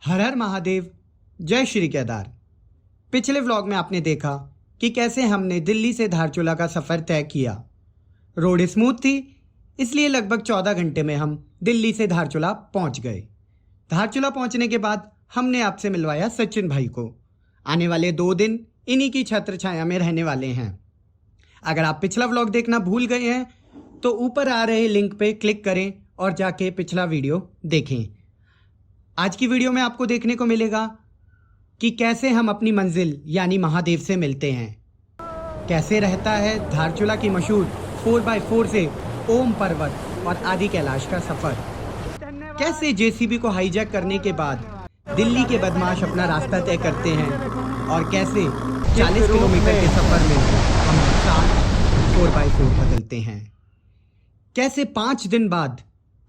हर हर महादेव, जय श्री केदार। पिछले व्लॉग में आपने देखा कि कैसे हमने दिल्ली से धारचूला का सफ़र तय किया। रोड स्मूथ थी, इसलिए लगभग 14 घंटे में हम दिल्ली से धारचूला पहुंच गए। धारचूला पहुंचने के बाद हमने आपसे मिलवाया सचिन भाई को। आने वाले 2 दिन इन्हीं की छत्र छाया में रहने वाले हैं। अगर आप पिछला व्लॉग देखना भूल गए हैं तो ऊपर आ रहे लिंक पे क्लिक करें और जाके पिछला वीडियो देखें। आज की वीडियो में आपको देखने को मिलेगा कि कैसे हम अपनी मंजिल यानी महादेव से मिलते हैं, कैसे रहता है धारचूला की मशहूर 4x4 से ओम पर्वत और आदि कैलाश का सफ़र, कैसे जेसीबी को हाईजैक करने के बाद दिल्ली के बदमाश अपना रास्ता तय करते हैं और कैसे 40 किलोमीटर के सफ़र में हम 4x4 बदलते हैं, कैसे 5 दिन बाद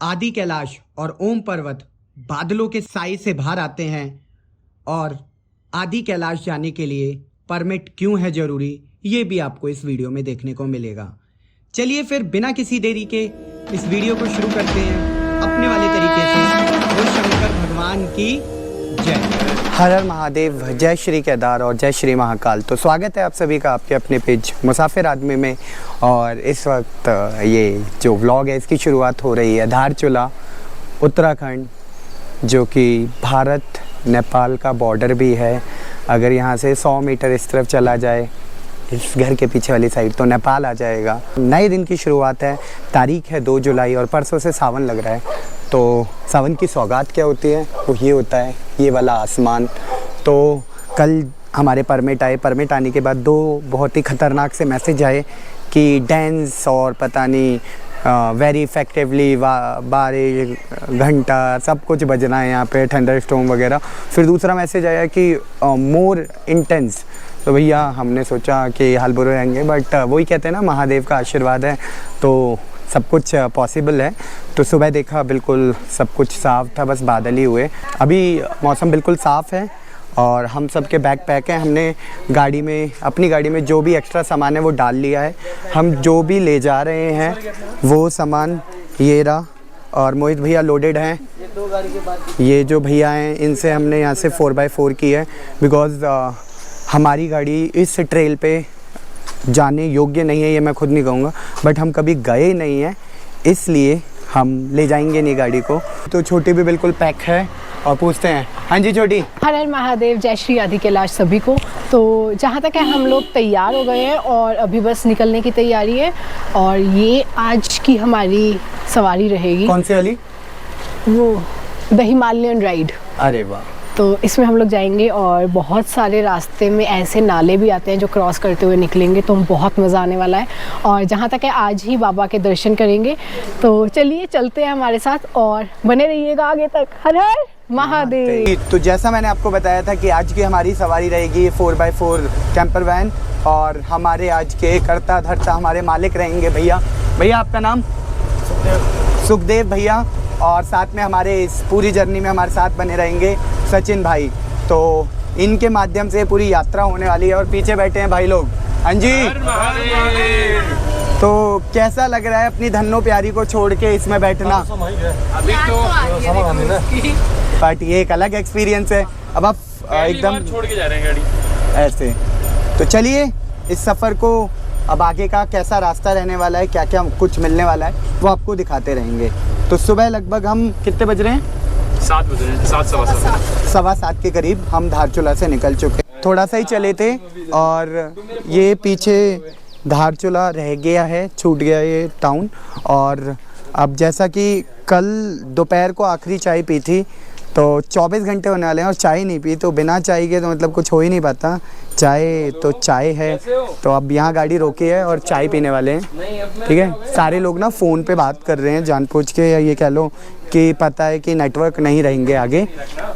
आदि कैलाश और ओम पर्वत बादलों के साए से बाहर आते हैं और आदि कैलाश जाने के लिए परमिट क्यों है ज़रूरी, ये भी आपको इस वीडियो में देखने को मिलेगा। चलिए फिर बिना किसी देरी के इस वीडियो को शुरू करते हैं अपने वाले तरीके से। वो शंकर भगवान की जय। हर हर महादेव, जय श्री केदार और जय श्री महाकाल। तो स्वागत है आप सभी का आपके अपने पेज मुसाफिर आदमी में। और इस वक्त ये जो व्लॉग है इसकी शुरुआत हो रही है धारचूला, उत्तराखंड, जो कि भारत नेपाल का बॉर्डर भी है। अगर यहाँ से 100 मीटर इस तरफ चला जाए, इस घर के पीछे वाली साइड, तो नेपाल आ जाएगा। नए दिन की शुरुआत है, तारीख है 2 जुलाई और परसों से सावन लग रहा है। तो सावन की सौगात क्या होती है वो ये होता है, ये वाला आसमान। तो कल हमारे परमिट आए, परमिट आने के बाद 2 बहुत ही ख़तरनाक से मैसेज आए कि डेंस और पता नहीं वेरी इफेक्टिवली 12 घंटा सब कुछ बजना है यहाँ पे, थंडर स्टॉर्म वगैरह। फिर दूसरा मैसेज आया कि मोर इंटेंस। तो भैया हमने सोचा कि हाल बुरे रहेंगे, बट वही कहते हैं ना, महादेव का आशीर्वाद है तो सब कुछ पॉसिबल है। तो सुबह देखा बिल्कुल सब कुछ साफ़ था, बस बादल ही हुए। अभी मौसम बिल्कुल साफ़ है और हम सब के बैग पैक हैं। हमने गाड़ी में, अपनी गाड़ी में जो भी एक्स्ट्रा सामान है वो डाल लिया है। हम जो भी ले जा रहे हैं वो सामान ये रहा, और मोहित भैया लोडेड हैं। ये जो भैया हैं इनसे हमने यहाँ से 4x4 की है, बिकॉज़ हमारी गाड़ी इस ट्रेल पे जाने योग्य नहीं है, ये मैं खुद नहीं कहूँगा, बट हम कभी गए नहीं हैं इसलिए हम ले जाएंगे नहीं गाड़ी को। तो छोटी भी बिल्कुल पैक है और पूछते हैं। हाँ जी छोटी। हर हर महादेव, जय श्री आदि कैलाश सभी को। तो जहाँ तक है हम लोग तैयार हो गए हैं और अभी बस निकलने की तैयारी है। और ये आज की हमारी सवारी रहेगी। कौन सी वाली? वो द हिमालयन राइड। अरे वाह। तो इसमें हम लोग जाएंगे और बहुत सारे रास्ते में ऐसे नाले भी आते हैं जो क्रॉस करते हुए निकलेंगे, तो बहुत मज़ा आने वाला है। और जहाँ तक है आज ही बाबा के दर्शन करेंगे। तो चलिए चलते हैं हमारे साथ और बने रहिएगा आगे तक। हर हर महादेव। तो जैसा मैंने आपको बताया था कि आज की हमारी सवारी रहेगी 4x4 कैंपर वैन, और हमारे आज के करता धरता हमारे मालिक रहेंगे भैया। भैया आपका नाम? सुखदेव भैया। और साथ में हमारे इस पूरी जर्नी में हमारे साथ बने रहेंगे सचिन भाई। तो इनके माध्यम से पूरी यात्रा होने वाली है। और पीछे बैठे हैं भाई लोग। हाँ जी। तो कैसा लग रहा है अपनी धन्नो प्यारी को छोड़ के इसमें बैठना? अभी तो बट ये एक अलग एक्सपीरियंस है। अब आप एकदम छोड़ के जा रहे हैं गाड़ी ऐसे। तो चलिए इस सफ़र को, अब आगे का कैसा रास्ता रहने वाला है, क्या क्या कुछ मिलने वाला है, वो आपको दिखाते रहेंगे। तो सुबह लगभग हम कितने बज रहे हैं? 7 बज रहे हैं, 7:15 के करीब हम धारचूला से निकल चुके। थोड़ा सा ही चले थे और ये पीछे धारचूला रह गया है, छूट गया ये टाउन। और अब जैसा कि कल दोपहर को आखिरी चाय पी थी, तो 24 घंटे होने वाले हैं और चाय नहीं पी, तो बिना चाय के तो मतलब कुछ हो ही नहीं पाता। चाय तो चाय है। तो अब यहाँ गाड़ी रोकी है और चाय पीने वाले हैं। ठीक है। सारे लोग ना फ़ोन पे बात कर रहे हैं जानबूझ के, या ये कह लो कि पता है कि नेटवर्क नहीं रहेंगे आगे।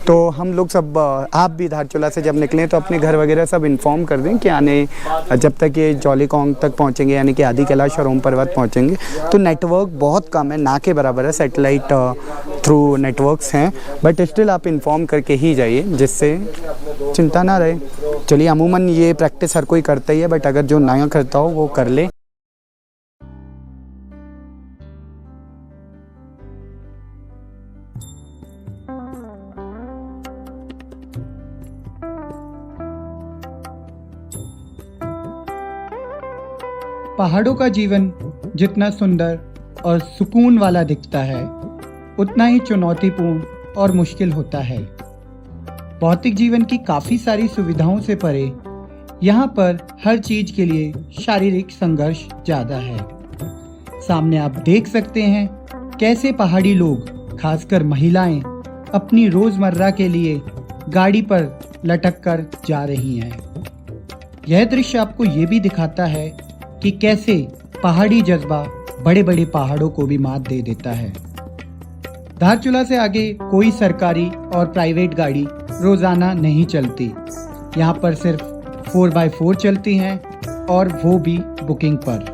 तो हम लोग सब, आप भी धारचूला से जब निकलें तो अपने घर वगैरह सब इन्फॉर्म कर दें कि आने, जब तक ये जौलीकौंग तक पहुँचेंगे यानी कि आदि कैलाश और ओम पर्वत पहुँचेंगे तो नेटवर्क बहुत कम है, ना के बराबर है। सैटेलाइट थ्रू नेटवर्क्स हैं, बट स्टिल आप इन्फॉर्म करके ही जाइए जिससे चिंता ना रहे। चलिए, अमूमन ये प्रैक्टिस हर कोई करता ही है, बट अगर जो नया करता हो वो कर ले। पहाड़ों का जीवन जितना सुंदर और सुकून वाला दिखता है, उतना ही चुनौतीपूर्ण और मुश्किल होता है। भौतिक जीवन की काफ़ी सारी सुविधाओं से परे यहाँ पर हर चीज़ के लिए शारीरिक संघर्ष ज़्यादा है। सामने आप देख सकते हैं कैसे पहाड़ी लोग, खासकर महिलाएं, अपनी रोज़मर्रा के लिए गाड़ी पर लटक कर जा रही हैं। यह दृश्य आपको ये भी दिखाता है कि कैसे पहाड़ी जज्बा बड़े बड़े पहाड़ों को भी मात दे देता है। धारचूला से आगे कोई सरकारी और प्राइवेट गाड़ी रोज़ाना नहीं चलती। यहाँ पर सिर्फ 4x4 चलती हैं और वो भी बुकिंग पर।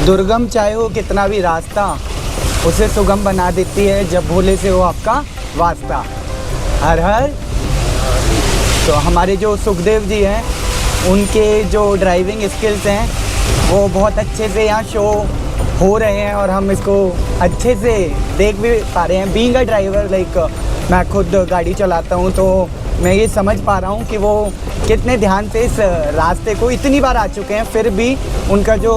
दुर्गम चाहे हो कितना भी रास्ता, उसे सुगम बना देती है जब भोले से हो आपका वास्ता। हर हर। तो हमारे जो सुखदेव जी हैं, उनके जो ड्राइविंग स्किल्स हैं वो बहुत अच्छे से यहाँ शो हो रहे हैं और हम इसको अच्छे से देख भी पा रहे हैं। बीइंग अ ड्राइवर, लाइक मैं खुद गाड़ी चलाता हूँ, तो मैं ये समझ पा रहा हूँ कि वो कितने ध्यान से इस रास्ते को इतनी बार आ चुके हैं, फिर भी उनका जो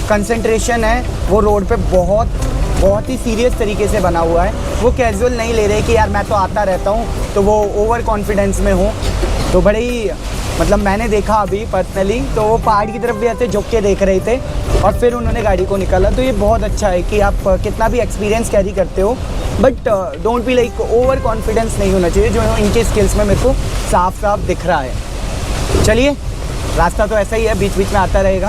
कंसंट्रेशन है वो रोड पे बहुत ही सीरियस तरीके से बना हुआ है। वो कैजुअल नहीं ले रहे कि यार मैं तो आता रहता हूँ, तो वो ओवर कॉन्फिडेंस में हूँ। तो बड़े ही मतलब मैंने देखा अभी पर्सनली, तो वो पहाड़ की तरफ भी ऐसे झुक के देख रहे थे और फिर उन्होंने गाड़ी को निकाला। तो ये बहुत अच्छा है कि आप कितना भी एक्सपीरियंस कैरी करते हो, but don't be like over confidence नहीं होना चाहिए, जो इनके स्किल्स में मेरे को साफ साफ दिख रहा है। चलिए, रास्ता तो ऐसा ही है, बीच बीच में आता रहेगा।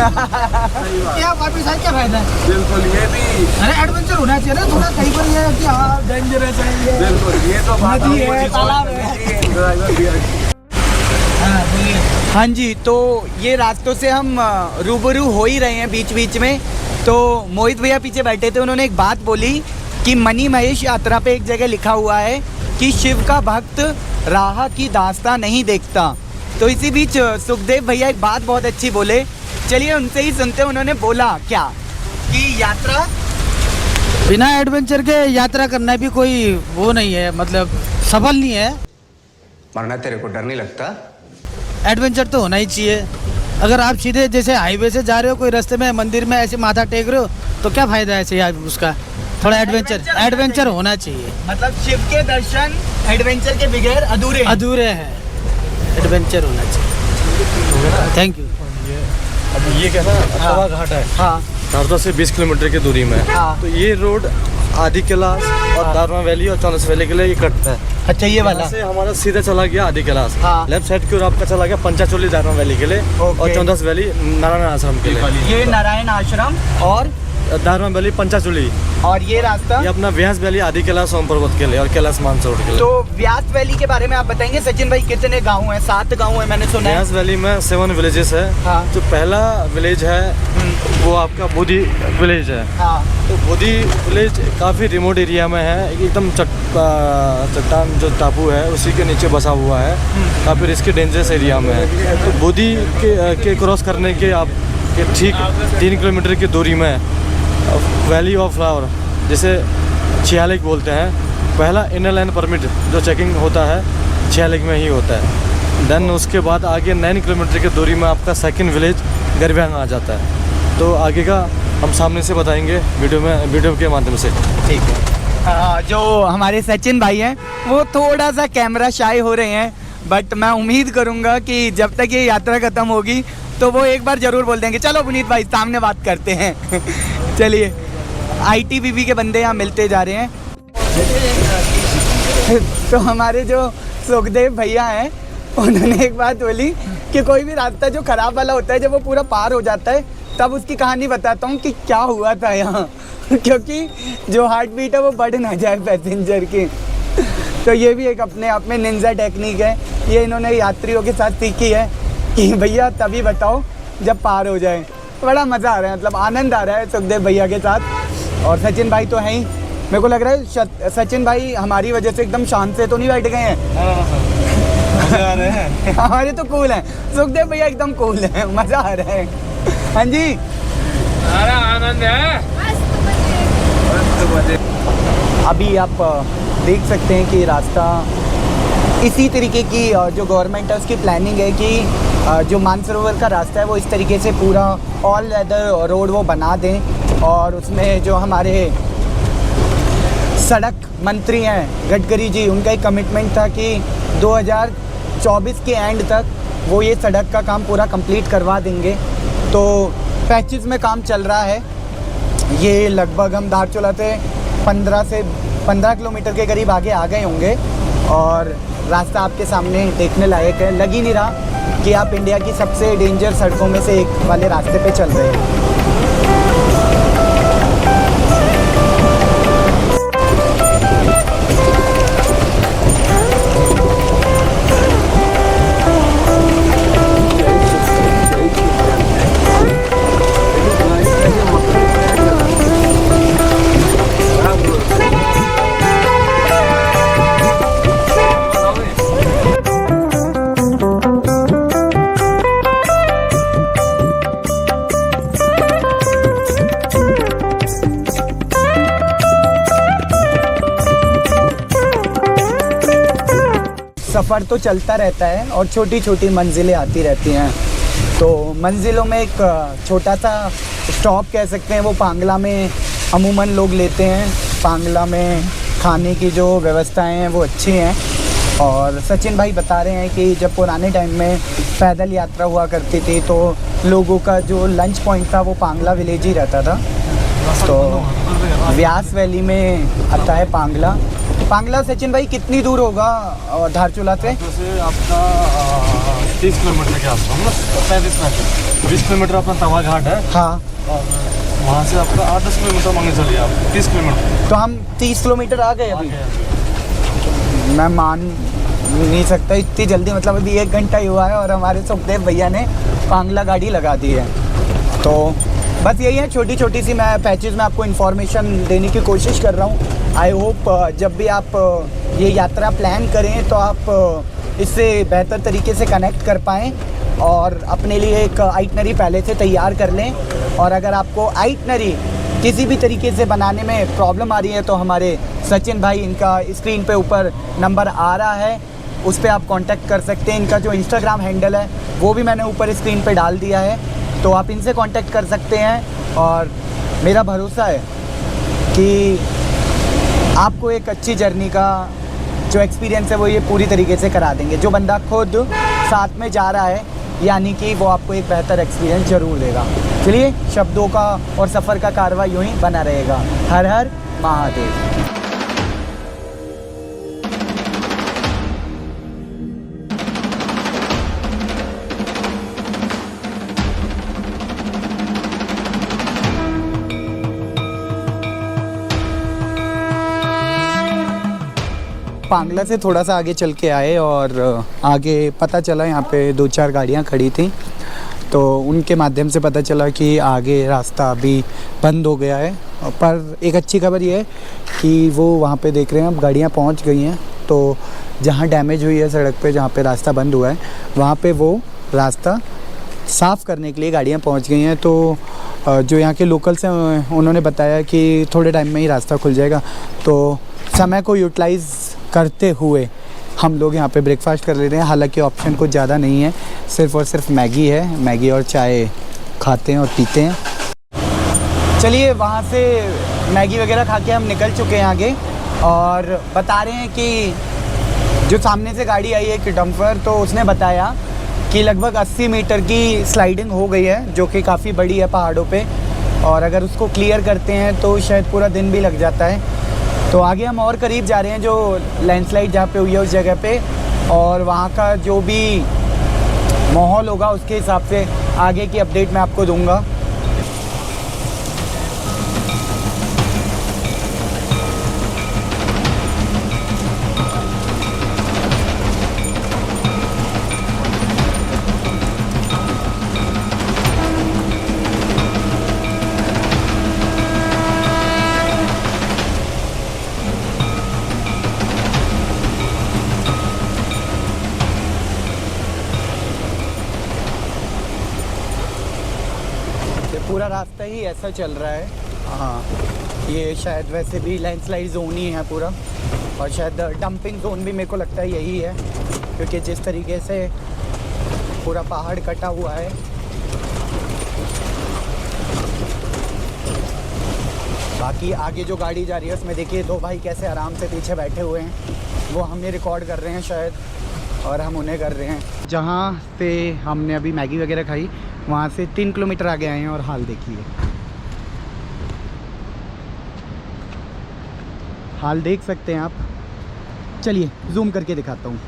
क्या वापस आए, क्या फायदा है? बिल्कुल, ये भी अरे एडवेंचर होना चाहिए ना थोड़ा, कहीं पर ये है कि हाँ डेंजरस है, बिल्कुल, ये तो बात नदी है, तालाब है। हाँ बोलिए। हाँ जी, तो ये रास्तों से हम रूबरू हो ही रहे हैं बीच बीच में। तो मोहित भैया पीछे बैठे थे, उन्होंने एक बात बोली कि मनी महेश यात्रा पे एक जगह लिखा हुआ है कि शिव का भक्त राह की दास्तां नहीं देखता। तो इसी बीच सुखदेव भैया एक बात बहुत अच्छी बोले, चलिए उनसे ही सुनते हैं। उन्होंने बोला क्या कि यात्रा बिना एडवेंचर के यात्रा करना भी कोई वो नहीं है, मतलब सफल नहीं है। मरना तेरे को डर नहीं लगता? एडवेंचर तो होना ही चाहिए। अगर आप सीधे जैसे हाईवे से जा रहे हो, कोई रास्ते में मंदिर में ऐसे माथा टेक रहे हो, तो क्या फायदा है ऐसे यार उसका। थोड़ा एडवेंचर होना चाहिए। मतलब शिव के दर्शन एडवेंचर के बगैर अधूरे हैं, एडवेंचर होना चाहिए। Thank you. अब ये कैसा सवा घाट है, हाँ, नारदा से 20 किलोमीटर की दूरी में है। हाँ। तो ये रोड आदि कैलाश और दारमा वैली और चौंदस वैली के लिए ये कटता है। अच्छा, ये वाला यहाँ से हमारा सीधा चला गया आदि कैलाश, हाँ। लेफ्ट साइड की ओर आपका चला गया पंचाचोली दारमा वैली के लिए, और चौंदस वैली नारायण आश्रम के लिए। ये नारायण आश्रम और दारमा वैली पंचाचोली, और ये रास्ता ये अपना व्यास वैली आदि कैलाश सोम पर्वत के लिए और कैलाश मानसरोवर के लिए। तो व्यास वैली के बारे में आप बताएंगे सचिन भाई, कितने गांव हैं? 7 गांव है मैंने सुना है। व्यास वैली में 7 विलेजेस है। हाँ। जो पहला विलेज है वो आपका बोधी विलेज है। हाँ, तो बोधी विलेज काफ़ी रिमोट एरिया में है, एकदम चट्टान जो टापू है उसी के नीचे बसा हुआ है, काफ़ी रिस्की डेंजरस एरिया में है। तो बोधी के क्रॉस करने के आपके ठीक 3 किलोमीटर की दूरी में वैली ऑफ फ्लावर, जिसे छियालिक बोलते हैं, पहला इनर लाइन परमिट जो चेकिंग होता है छियालिक में ही होता है। देन उसके बाद आगे 9 किलोमीटर की दूरी में आपका सेकंड विलेज गरब्यांग आ जाता है। तो आगे का हम सामने से बताएंगे वीडियो के माध्यम से। ठीक है। जो हमारे सचिन भाई हैं वो थोड़ा सा कैमरा शाय हो रहे हैं, बट मैं उम्मीद करूंगा कि जब तक ये यात्रा ख़त्म होगी तो वो एक बार ज़रूर बोल देंगे चलो पुनीत भाई सामने बात करते हैं। चलिए, ITBP के बंदे यहाँ मिलते जा रहे हैं। तो हमारे जो सुखदेव भैया हैं उन्होंने एक बात बोली कि कोई भी रास्ता जो ख़राब वाला होता है जब वो पूरा पार हो जाता है तब उसकी कहानी बताता हूँ कि क्या हुआ था यहाँ क्योंकि जो हार्ट बीट है वो बढ़ ना जाए पैसेंजर की। तो ये भी एक अपने आप में निंजा टेक्निक है, ये इन्होंने यात्रियों के साथ सीखी है कि भैया तभी बताओ जब पार हो जाए। बड़ा मज़ा आ रहा है, मतलब आनंद आ रहा है सुखदेव भैया के साथ। और सचिन भाई तो हैं ही, मेरे को लग रहा है सचिन भाई हमारी वजह से एकदम शांत से तो नहीं बैठ गए हैं। मज़ा आ रहे हैं। हमारे तो कूल हैं, सुखदेव भैया एकदम कूल हैं, मज़ा आ रहा है। हाँ जी, अरे आनंद है। अभी आप देख सकते हैं कि रास्ता इसी तरीके की जो गवर्नमेंट है उसकी प्लानिंग है कि जो मानसरोवर का रास्ता है वो इस तरीके से पूरा ऑल वेदर रोड वो बना दें। और उसमें जो हमारे सड़क मंत्री हैं गडकरी जी, उनका एक कमिटमेंट था कि 2024 के एंड तक वो ये सड़क का काम पूरा कंप्लीट करवा देंगे। तो पैचेस में काम चल रहा है। ये लगभग हम धारचूला से 15 किलोमीटर के करीब आगे आ गए होंगे और रास्ता आपके सामने देखने लायक है। लग ही नहीं रहा कि आप इंडिया की सबसे डेंजर सड़कों में से एक वाले रास्ते पे चल रहे हैं। सफ़र तो चलता रहता है और छोटी छोटी मंजिलें आती रहती हैं। तो मंजिलों में एक छोटा सा स्टॉप कह सकते हैं वो पांगला में अमूमन लोग लेते हैं। पांगला में खाने की जो व्यवस्थाएं हैं वो अच्छी हैं। और सचिन भाई बता रहे हैं कि जब पुराने टाइम में पैदल यात्रा हुआ करती थी तो लोगों का जो लंच पॉइंट था वो पांगला विलेज ही रहता था। तो व्यास वैली में आता है पांगला। पांगला सचिन भाई कितनी दूर होगा धारचूला से? आपका 30 किलोमीटर के आसपास, 35 किलोमीटर। 20 किलोमीटर अपना तवा घाट है। हाँ, और वहाँ से आपका 8-10 किलोमीटर मांगे चलिए आप, 30 किलोमीटर। तो हम 30 किलोमीटर आ गए अभी। मैं मान नहीं सकता इतनी जल्दी, मतलब अभी 1 घंटा ही हुआ है और हमारे सुखदेव भैया ने पांगला गाड़ी लगा दी है। तो बस यही है, छोटी छोटी सी मैं पैचेज में आपको इन्फॉर्मेशन देने की कोशिश कर रहा हूँ। आई होप जब भी आप ये यात्रा प्लान करें तो आप इससे बेहतर तरीके से कनेक्ट कर पाएँ और अपने लिए एक आइटनरी पहले से तैयार कर लें। और अगर आपको आइटनरी किसी भी तरीके से बनाने में प्रॉब्लम आ रही है तो हमारे सचिन भाई, इनका स्क्रीन पे ऊपर नंबर आ रहा है, उस पर आप कांटेक्ट कर सकते हैं। इनका जो इंस्टाग्राम हैंडल है वो भी मैंने ऊपर स्क्रीन पे डाल दिया है, तो आप इनसे कांटेक्ट कर सकते हैं। और मेरा भरोसा है कि आपको एक अच्छी जर्नी का जो एक्सपीरियंस है वो ये पूरी तरीके से करा देंगे। जो बंदा खुद साथ में जा रहा है यानी कि वो आपको एक बेहतर एक्सपीरियंस ज़रूर देगा। चलिए, शब्दों का और सफ़र का कारवां यूँ ही बना रहेगा। हर हर महादेव। पांगला से थोड़ा सा आगे चल के आए और आगे पता चला यहाँ पे 2-4 गाड़ियाँ खड़ी थी, तो उनके माध्यम से पता चला कि आगे रास्ता अभी बंद हो गया है। पर एक अच्छी खबर ये है कि वो वहाँ पे देख रहे हैं अब गाड़ियाँ पहुँच गई हैं। तो जहाँ डैमेज हुई है सड़क पे, जहाँ पे रास्ता बंद हुआ है, वहाँ पे वो रास्ता साफ़ करने के लिए गाड़ियाँ पहुँच गई हैं। तो जो यहाँ के लोकल्स हैं उन्होंने बताया कि थोड़े टाइम में ही रास्ता खुल जाएगा। तो समय को यूटिलाइज़ करते हुए हम लोग यहाँ पे ब्रेकफास्ट कर लेते हैं। हालांकि ऑप्शन कुछ ज़्यादा नहीं है, सिर्फ़ और सिर्फ मैगी है। मैगी और चाय खाते हैं और पीते हैं। चलिए, वहाँ से मैगी वगैरह खा के हम निकल चुके हैं आगे और बता रहे हैं कि जो सामने से गाड़ी आई है कि डंपर, तो उसने बताया कि लगभग 80 मीटर की स्लाइडिंग हो गई है, जो कि काफ़ी बड़ी है पहाड़ों पे। और अगर उसको क्लियर करते हैं तो शायद पूरा दिन भी लग जाता है। तो आगे हम और करीब जा रहे हैं जो लैंडस्लाइड जहाँ पे हुई है उस जगह पे, और वहाँ का जो भी माहौल होगा उसके हिसाब से आगे की अपडेट मैं आपको दूंगा। पूरा रास्ता ही ऐसा चल रहा है। हाँ, ये शायद वैसे भी लैंडस्लाइड जोन ही है पूरा, और शायद डंपिंग जोन भी मेरे को लगता है यही है, क्योंकि जिस तरीके से पूरा पहाड़ कटा हुआ है। बाकी आगे जो गाड़ी जा रही है उसमें देखिए दो भाई कैसे आराम से पीछे बैठे हुए हैं, वो हमें रिकॉर्ड कर रहे हैं शायद, और हम उन्हें कर रहे हैं। जहाँ पे हमने अभी मैगी वगैरह खाई वहाँ से 3 किलोमीटर आगे आए हैं, और हाल देखिए, हाल देख सकते हैं आप। चलिए जूम करके दिखाता हूँ।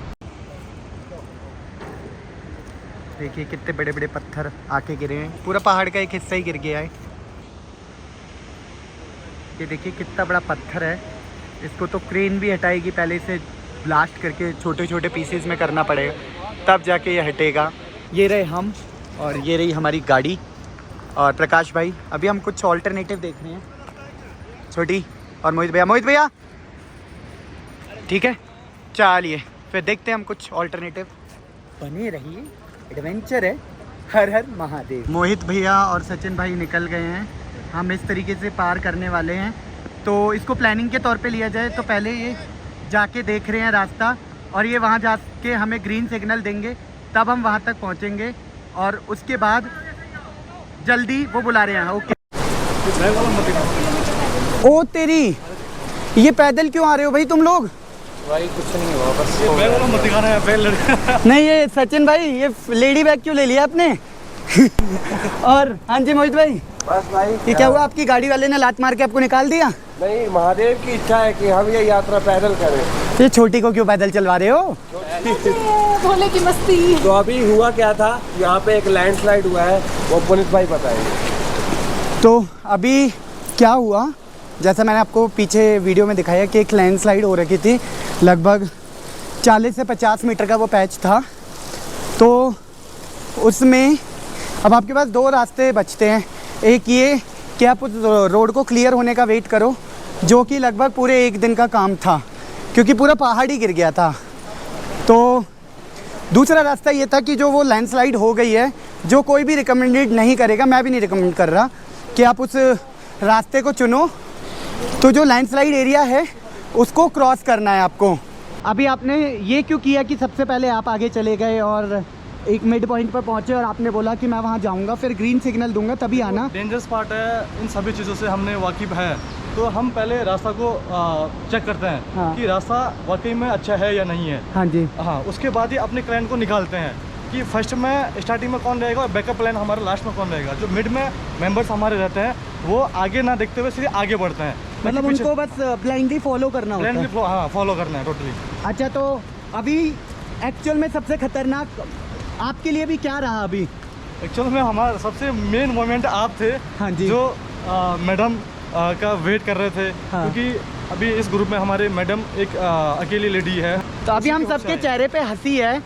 देखिए कितने बड़े बड़े पत्थर आके गिरे हैं, पूरा पहाड़ का एक हिस्सा ही गिर गया है। ये देखिए कितना बड़ा पत्थर है, इसको तो क्रेन भी हटाएगी, पहले इसे ब्लास्ट करके छोटे छोटे पीसेस में करना पड़ेगा, तब जाके ये हटेगा। ये रहे हम, और ये रही हमारी गाड़ी और प्रकाश भाई। अभी हम कुछ ऑल्टरनेटिव देख रहे हैं, छोटी और मोहित भैया ठीक है। चलिए फिर देखते हैं हम कुछ ऑल्टरनेटिव। बने रहिए, एडवेंचर है। हर हर महादेव। मोहित भैया और सचिन भाई निकल गए हैं, हम इस तरीके से पार करने वाले हैं। तो इसको प्लानिंग के तौर पे लिया जाए तो पहले ये जाके देख रहे हैं रास्ता, और ये वहाँ जाके हमें ग्रीन सिग्नल देंगे, तब हम वहाँ तक पहुँचेंगे, और उसके बाद जल्दी वो बुला रहे हैं। ओके। ओ तेरी, ये पैदल क्यों आ रहे हो भाई तुम लोग? भाई कुछ नहीं हुआ, बस ये बैग वाला मत दिखाना है पहले। नहीं ये सचिन भाई, ये लेडी बैग क्यों ले लिया आपने? और हाँ जी मोहित भाई, बस भाई ये क्या हुआ, आपकी गाड़ी वाले ने लात मार के आपको निकाल दिया? नहीं, महादेव की इच्छा है कि हम ये यात्रा पैदल करें। ये छोटी को क्यों पैदल चलवा रहे हो? भोले की मस्ती। तो अभी हुआ क्या था, यहाँ पे एक लैंडस्लाइड हुआ है, वो पुलिस भाई बताएंगे। तो अभी क्या हुआ, जैसा मैंने आपको पीछे वीडियो में दिखाया कि एक लैंडस्लाइड हो रखी थी, लगभग 40 से 50 मीटर का वो पैच था। तो उसमें अब आपके पास दो रास्ते बचते हैं, एक ये कि आप उस रोड को क्लियर होने का वेट करो, जो कि लगभग पूरे एक दिन का काम था, क्योंकि पूरा पहाड़ ही गिर गया था। तो दूसरा रास्ता ये था कि जो वो लैंडस्लाइड हो गई है, जो कोई भी रिकमेंडेड नहीं करेगा, मैं भी नहीं रिकमेंड कर रहा कि आप उस रास्ते को चुनो। तो जो लैंडस्लाइड एरिया है उसको क्रॉस करना है आपको। अभी आपने ये क्यों किया कि सबसे पहले आप आगे चले गए और एक मिड पॉइंट पर पहुंचे और आपने बोला कि मैं वहां जाऊंगा, फिर ग्रीन सिग्नल दूंगा तभी आना? डेंजरस पार्ट है, इन सभी चीज़ों से हमने वाकिफ़ है, तो हम पहले रास्ता को चेक करते हैं। हाँ। कि रास्ता वाकई में अच्छा है या नहीं है। हाँ जी। हाँ, उसके बाद ही अपने क्लाइंट को निकालते हैं कि फर्स्ट में स्टार्टिंग में कौन रहेगा और बैकअप प्लान हमारा लास्ट में कौन रहेगा। जो मिड में मेंबर्स हमारे रहते हैं वो आगे ना देखते हुए सीधे आगे बढ़ते हैं, मतलब उनको बस ब्लाइंडली फॉलो करना होता है? ब्लाइंडली हाँ फॉलो करना है टोटली। अच्छा, तो अभी एक्चुअल में सबसे खतरनाक आपके लिए भी क्या रहा अभी? एक्चुअल में हमारा सबसे मेन मोमेंट आप थे। हाँ जी। जो मैडम का वेट कर रहे थे। हाँ। क्योंकि अभी इस ग्रुप में हमारे मैडम एक अकेली लेडी है। तो अभी हम सबके चेहरे पे हंसी है,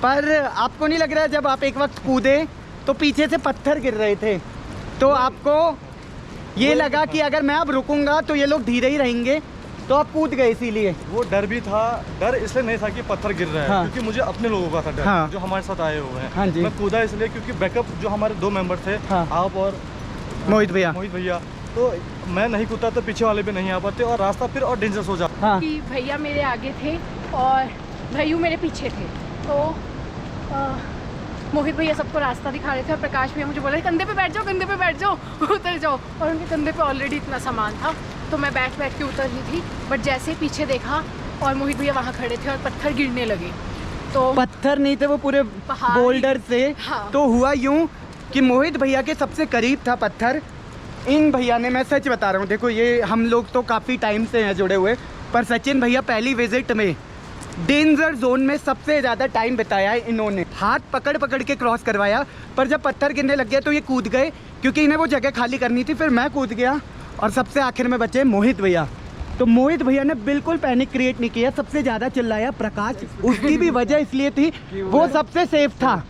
पर आपको नहीं लग रहा है जब आप एक वक्त कूदे तो पीछे से पत्थर गिर रहे थे, तो आपको ये लगा कि अगर मैं अब रुकूंगा तो ये लोग धीरे ही रहेंगे, तो आप कूद गए? इसीलिए वो डर भी था। डर इसलिए नहीं था कि पत्थर गिर रहा है। हाँ। क्योंकि मुझे अपने लोगों का था डर। हाँ। जो हमारे साथ आए हुए हैं। हाँ जी। मैं कूदा इसलिए क्योंकि बैकअप जो हमारे दो मेंबर थे। हाँ। आप और मोहित भैया। तो मैं नहीं कूदता तो पीछे वाले भी नहीं आ पाते और रास्ता फिर और डेंजरस हो जाता। हाँ। कि भैया मेरे आगे थे और भैयू मेरे पीछे थे, तो मोहित भैया सबको रास्ता दिखा रहे थे और प्रकाश भैया मुझे बोले कंधे पे बैठ जाओ, कंधे पे बैठ जाओ, उतर जाओ। और उनके कंधे पे ऑलरेडी इतना सामान था, तो मैं बैठ के उतर रही थी। बट जैसे ही पीछे देखा और मोहित भैया वहाँ खड़े थे और पत्थर गिरने लगे, तो पत्थर नहीं थे वो, पूरे पहाड़ बोल्डर से। हाँ। तो हुआ यूं कि मोहित भैया के सबसे करीब था पत्थर, इन भैया ने, मैं सच बता रहा हूँ, देखो ये हम लोग तो काफ़ी टाइम से हैं जुड़े हुए, पर सचिन भैया पहली विजिट में डेंजर जोन में सबसे ज़्यादा टाइम बिताया है इन्होंने। हाथ पकड़ पकड़ के क्रॉस करवाया, पर जब पत्थर गिरने लग गया तो ये कूद गए, क्योंकि इन्हें वो जगह खाली करनी थी। फिर मैं कूद गया और सबसे आखिर में बचे मोहित भैया। तो मोहित भैया ने बिल्कुल पैनिक क्रिएट नहीं किया, सबसे ज़्यादा चिल्लाया प्रकाश। उसकी भी वजह इसलिए थी, वो सबसे सेफ था,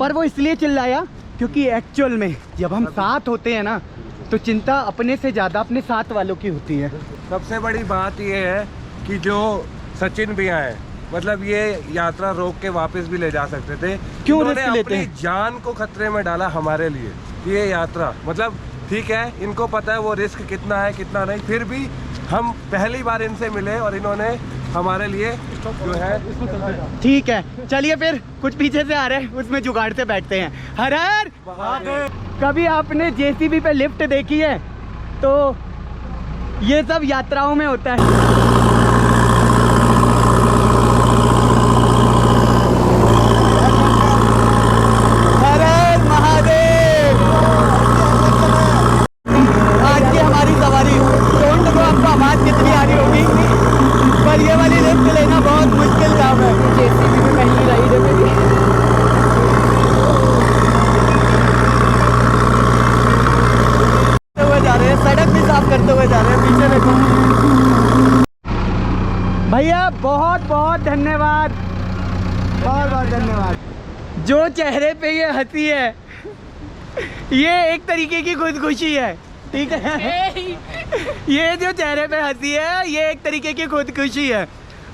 पर वो इसलिए चिल्लाया क्योंकि एक्चुअल में जब हम साथ होते हैं ना, तो चिंता अपने से ज़्यादा अपने साथ वालों की होती है। सबसे बड़ी बात ये है कि जो सचिन भैया है, मतलब ये यात्रा रोक के वापस भी ले जा सकते थे। क्यों इन्होंने रिस्क लेते अपनी हैं? जान को खतरे में डाला हमारे लिए। ये यात्रा मतलब ठीक है, इनको पता है वो रिस्क कितना है कितना नहीं, फिर भी हम पहली बार इनसे मिले और इन्होंने हमारे लिए जो है। ठीक है, चलिए फिर कुछ पीछे से आ रहे हैं, उसमें जुगाड़ से बैठते हैं। हर हर कभी आपने जेसीबी पे लिफ्ट देखी है? तो ये सब यात्राओं में होता है। हर हर महादेव। आज की हमारी सवारी, डोंट नो आपको आवाज़ कितनी आ रही होगी, पर ये वाली लिफ्ट लेना बहुत मुश्किल काम है। जेसीबी में पहली राइड है मेरी। जा रहे हैं, सड़क भी साफ करते हुए जा रहे हैं, पीछे देखो। भैया बहुत बहुत धन्यवाद, बहुत बहुत धन्यवाद। जो चेहरे पे ये हंसी है, ये एक तरीके की खुदकुशी है, ठीक है। ये जो चेहरे पे हंसी है, ये एक तरीके की खुदकुशी है।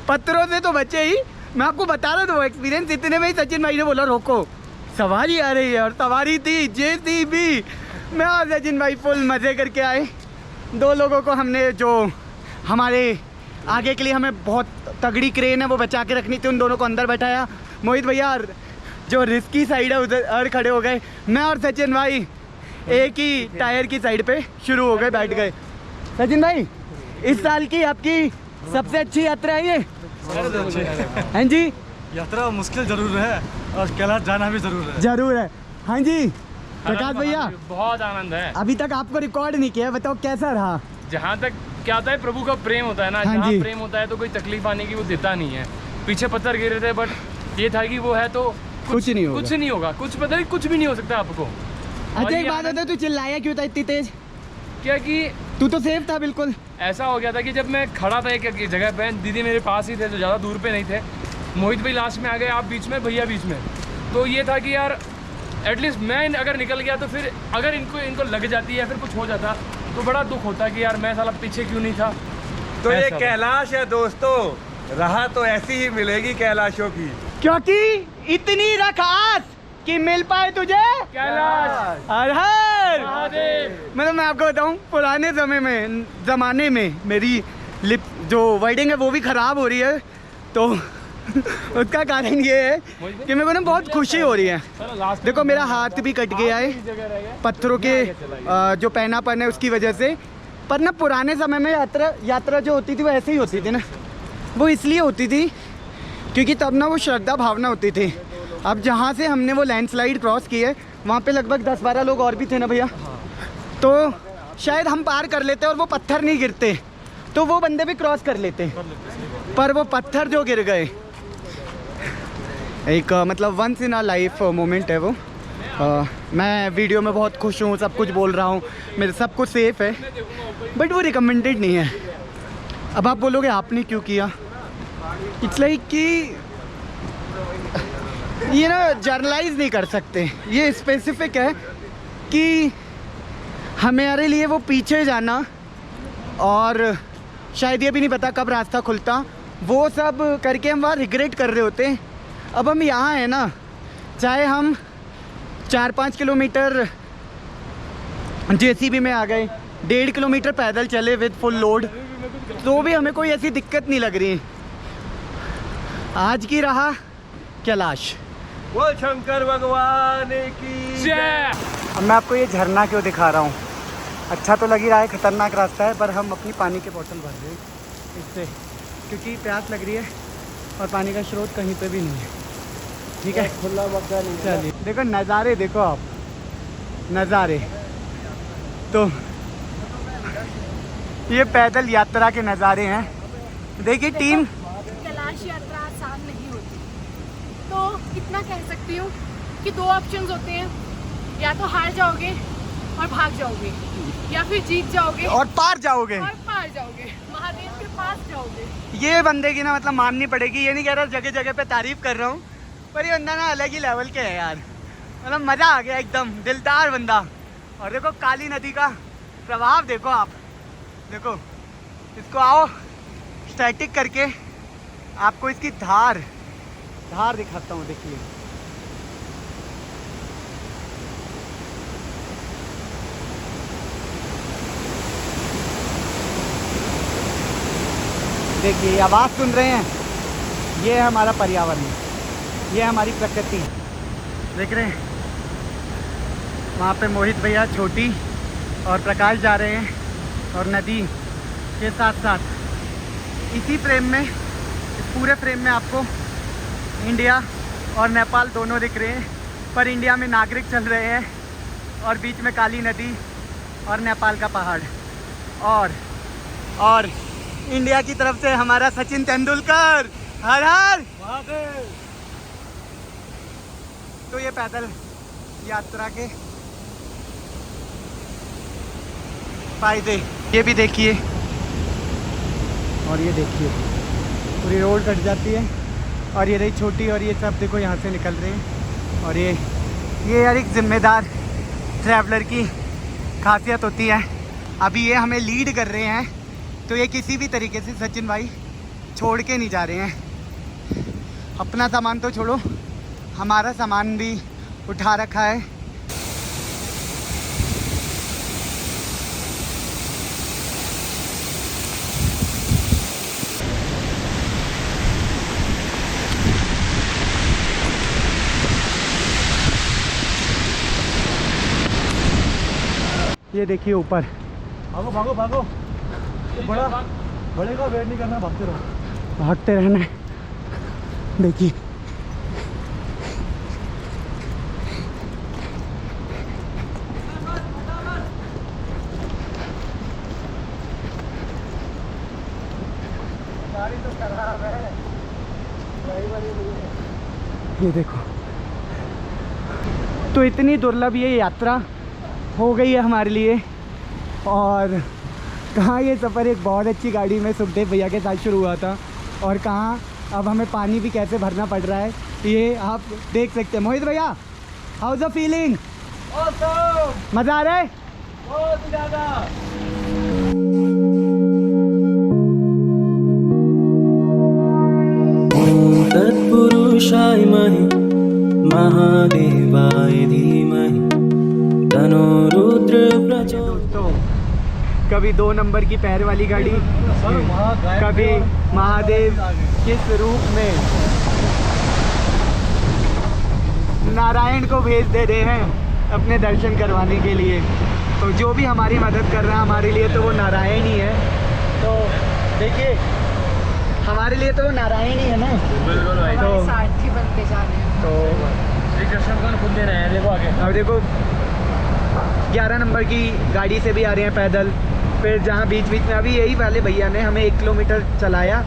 पत्थरों से तो बचे ही, मैं आपको बता रहा था वो एक्सपीरियंस। इतने में ही सचिन भाई ने बोला रोको, सवारी आ रही है, और सवारी थी जेसीबी। मैं और सचिन भाई फुल मज़े करके आए। दो लोगों को हमने, जो हमारे आगे के लिए हमें बहुत तगड़ी क्रेन है वो बचा के रखनी थी, उन दोनों को अंदर बैठाया। मोहित भैया जो रिस्की साइड है उधर और खड़े हो गए। मैं और सचिन भाई एक ही टायर की साइड पे शुरू हो गए, बैठ गए। सचिन भाई, इस साल की आपकी सबसे अच्छी यात्रा है ये? हाँ जी, यात्रा मुश्किल जरूर है और कैलाश जाना भी जरूर है। जरूर है। हाँ जी प्रकाश भैया, बहुत आनंद है। अभी तक आपको रिकॉर्ड नहीं किया, बताओ कैसा रहा? जहाँ तक क्या होता है, प्रभु का प्रेम होता है ना, हाँ जहाँ जी। प्रेम होता है तो कोई तकलीफ आने की वो देता नहीं है। पीछे पत्थर गिर रहे थे, बट ये था कि वो है तो कुछ नहीं होगा। कुछ नहीं होगा, कुछ पता नहीं, कुछ भी नहीं हो सकता आपको। अच्छा और एक ये बात बता, तू चिल्लाया क्यों था इतनी तेज? क्या कि तू तो सेफ था बिल्कुल। ऐसा हो गया था कि जब मैं खड़ा था एक जगह पे, दीदी मेरे पास ही थे, तो ज़्यादा दूर पे नहीं थे। मोहित भाई लास्ट में आ गए, आप बीच में, भैया बीच में। तो ये था कि यार एटलीस्ट मैं अगर निकल गया तो फिर अगर इनको लग जाती है, फिर कुछ हो जाता तो बड़ा दुख होता कि यार मैं साला पीछे क्यों नहीं था। तो ये ऐसा। कैलाश है दोस्तों, रहा तो ऐसी ही मिलेगी कैलाशों की। क्योंकि इतनी रखास कि मिल पाए तुझे कैलाश हर हर महादेव। मतलब मैं आपको बताऊं, पुराने ज़माने में मेरी लिप जो वर्डिंग है वो भी ख़राब हो रही है, तो उसका कारण ये है कि मेरे को ना बहुत खुशी हो रही है। देखो मेरा हाथ भी कट गया है पत्थरों के जो पहनापन है उसकी वजह से। पर ना पुराने समय में यात्रा जो होती थी वो ऐसे ही होती थी ना, वो इसलिए होती थी क्योंकि तब ना वो श्रद्धा भावना होती थी। अब जहाँ से हमने वो लैंडस्लाइड क्रॉस की है, वहाँ पे लगभग 10-12 लोग और भी थे ना भैया, तो शायद हम पार कर लेते और वो पत्थर नहीं गिरते, तो वो बंदे भी क्रॉस कर लेते। पर वो पत्थर जो गिर गए, एक मतलब once in a life moment है वो। मैं वीडियो में बहुत खुश हूँ, सब कुछ बोल रहा हूँ, मेरे सब कुछ सेफ़ है, बट वो रिकमेंडेड नहीं है। अब आप बोलोगे आपने क्यों किया? इट्स लाइक कि ये ना जर्नलाइज नहीं कर सकते, ये स्पेसिफिक है कि हमारे लिए वो पीछे जाना, और शायद ये भी नहीं पता कब रास्ता खुलता, वो सब करके हम वहाँ रिग्रेट कर रहे होते। अब हम यहाँ हैं ना, चाहे हम 4-5 किलोमीटर जेसीबी में आ गए, 1.5 किलोमीटर पैदल चले विद फुल लोड, तो भी हमें कोई ऐसी दिक्कत नहीं लग रही। आज की रहा कैलाश। बोल शंकर भगवान की जय। अब मैं आपको ये झरना क्यों दिखा रहा हूँ, अच्छा तो लग ही रहा है, ख़तरनाक रास्ता है, पर हम अपनी पानी की बोतल भर रहे हैं इससे, क्योंकि प्यास लग रही है और पानी का स्रोत कहीं पे भी नहीं है। ठीक है, खुला मक्का नहीं। चलिए देखो नज़ारे, देखो आप नज़ारे, तो ये पैदल यात्रा के नज़ारे हैं। देखिए टीम, कैलाश यात्रा आसान नहीं होती, तो इतना कह सकती हूँ कि 2 ऑप्शंस होते हैं, या तो हार जाओगे और भाग जाओगे, या फिर जीत जाओगे और पार जाओगे, महादेव के पास जाओगे। ये बंदे की ना मतलब माननी पड़ेगी। ये नहीं कह रहा जगह जगह पे तारीफ कर रहा हूँ, पर ये बंदा ना अलग ही लेवल के है यार। मतलब मज़ा आ गया, एकदम दिलदार बंदा। और देखो काली नदी का प्रभाव देखो आप, देखो इसको आओ स्टैटिक करके आपको इसकी धार दिखाता हूँ। देखिए देखिए आवाज़ सुन रहे हैं, ये है हमारा पर्यावरण, ये है हमारी प्रकृति। देख रहे हैं वहाँ पे मोहित भैया, छोटी और प्रकाश जा रहे हैं, और नदी के साथ साथ इसी फ्रेम में, इस पूरे फ्रेम में आपको इंडिया और नेपाल दोनों दिख रहे हैं। पर इंडिया में नागरिक चल रहे हैं और बीच में काली नदी और नेपाल का पहाड़, और इंडिया की तरफ से हमारा सचिन तेंदुलकर, हर हर महादेव। तो ये पैदल यात्रा के फायदे ये भी देखिए, और ये देखिए पूरी रोड कट जाती है, और ये रही छोटी, और ये सब देखो यहाँ से निकल रहे हैं। और ये यार एक जिम्मेदार ट्रैवलर की खासियत होती है। अभी ये हमें लीड कर रहे हैं, तो ये किसी भी तरीके से सचिन भाई छोड़ के नहीं जा रहे हैं। अपना सामान तो छोड़ो, हमारा सामान भी उठा रखा है। ये देखिए ऊपर, भागो भागो भागो, बड़े का वेट नहीं करना, भागते रहना है। देखिए गाड़ी तो खराब है, ये देखो। तो इतनी दुर्लभ ये यात्रा हो गई है हमारे लिए, और कहाँ ये सफ़र एक बहुत अच्छी गाड़ी में सुखदेव भैया के साथ शुरू हुआ था, और कहाँ अब हमें पानी भी कैसे भरना पड़ रहा है ये आप देख सकते हैं। मोहित भैया, हाउ इज द फीलिंग? मज़ा आ रहा है? बहुत ज़्यादा। तत्पुरुषाय महि महादेवाय धीमहि तन्नो रुद्र प्रचोदयात्। दोस्तों, कभी 2 नंबर की पैर वाली गाड़ी, कभी महादेव किस रूप में नारायण को भेज दे रहे हैं अपने दर्शन करवाने के लिए। तो जो भी हमारी मदद कर रहा है हमारे लिए, तो वो नारायण ही है। तो देखिए हमारे लिए तो वो नारायण ही है ना। तो सारथी बनते जा रहे हैं। तो श्री कृष्ण खुद दे रहे हैं, देखो आगे। अब देखो 11 नंबर की गाड़ी से भी आ रहे हैं पैदल। फिर जहाँ बीच बीच में अभी यही वाले भैया ने हमें 1 किलोमीटर चलाया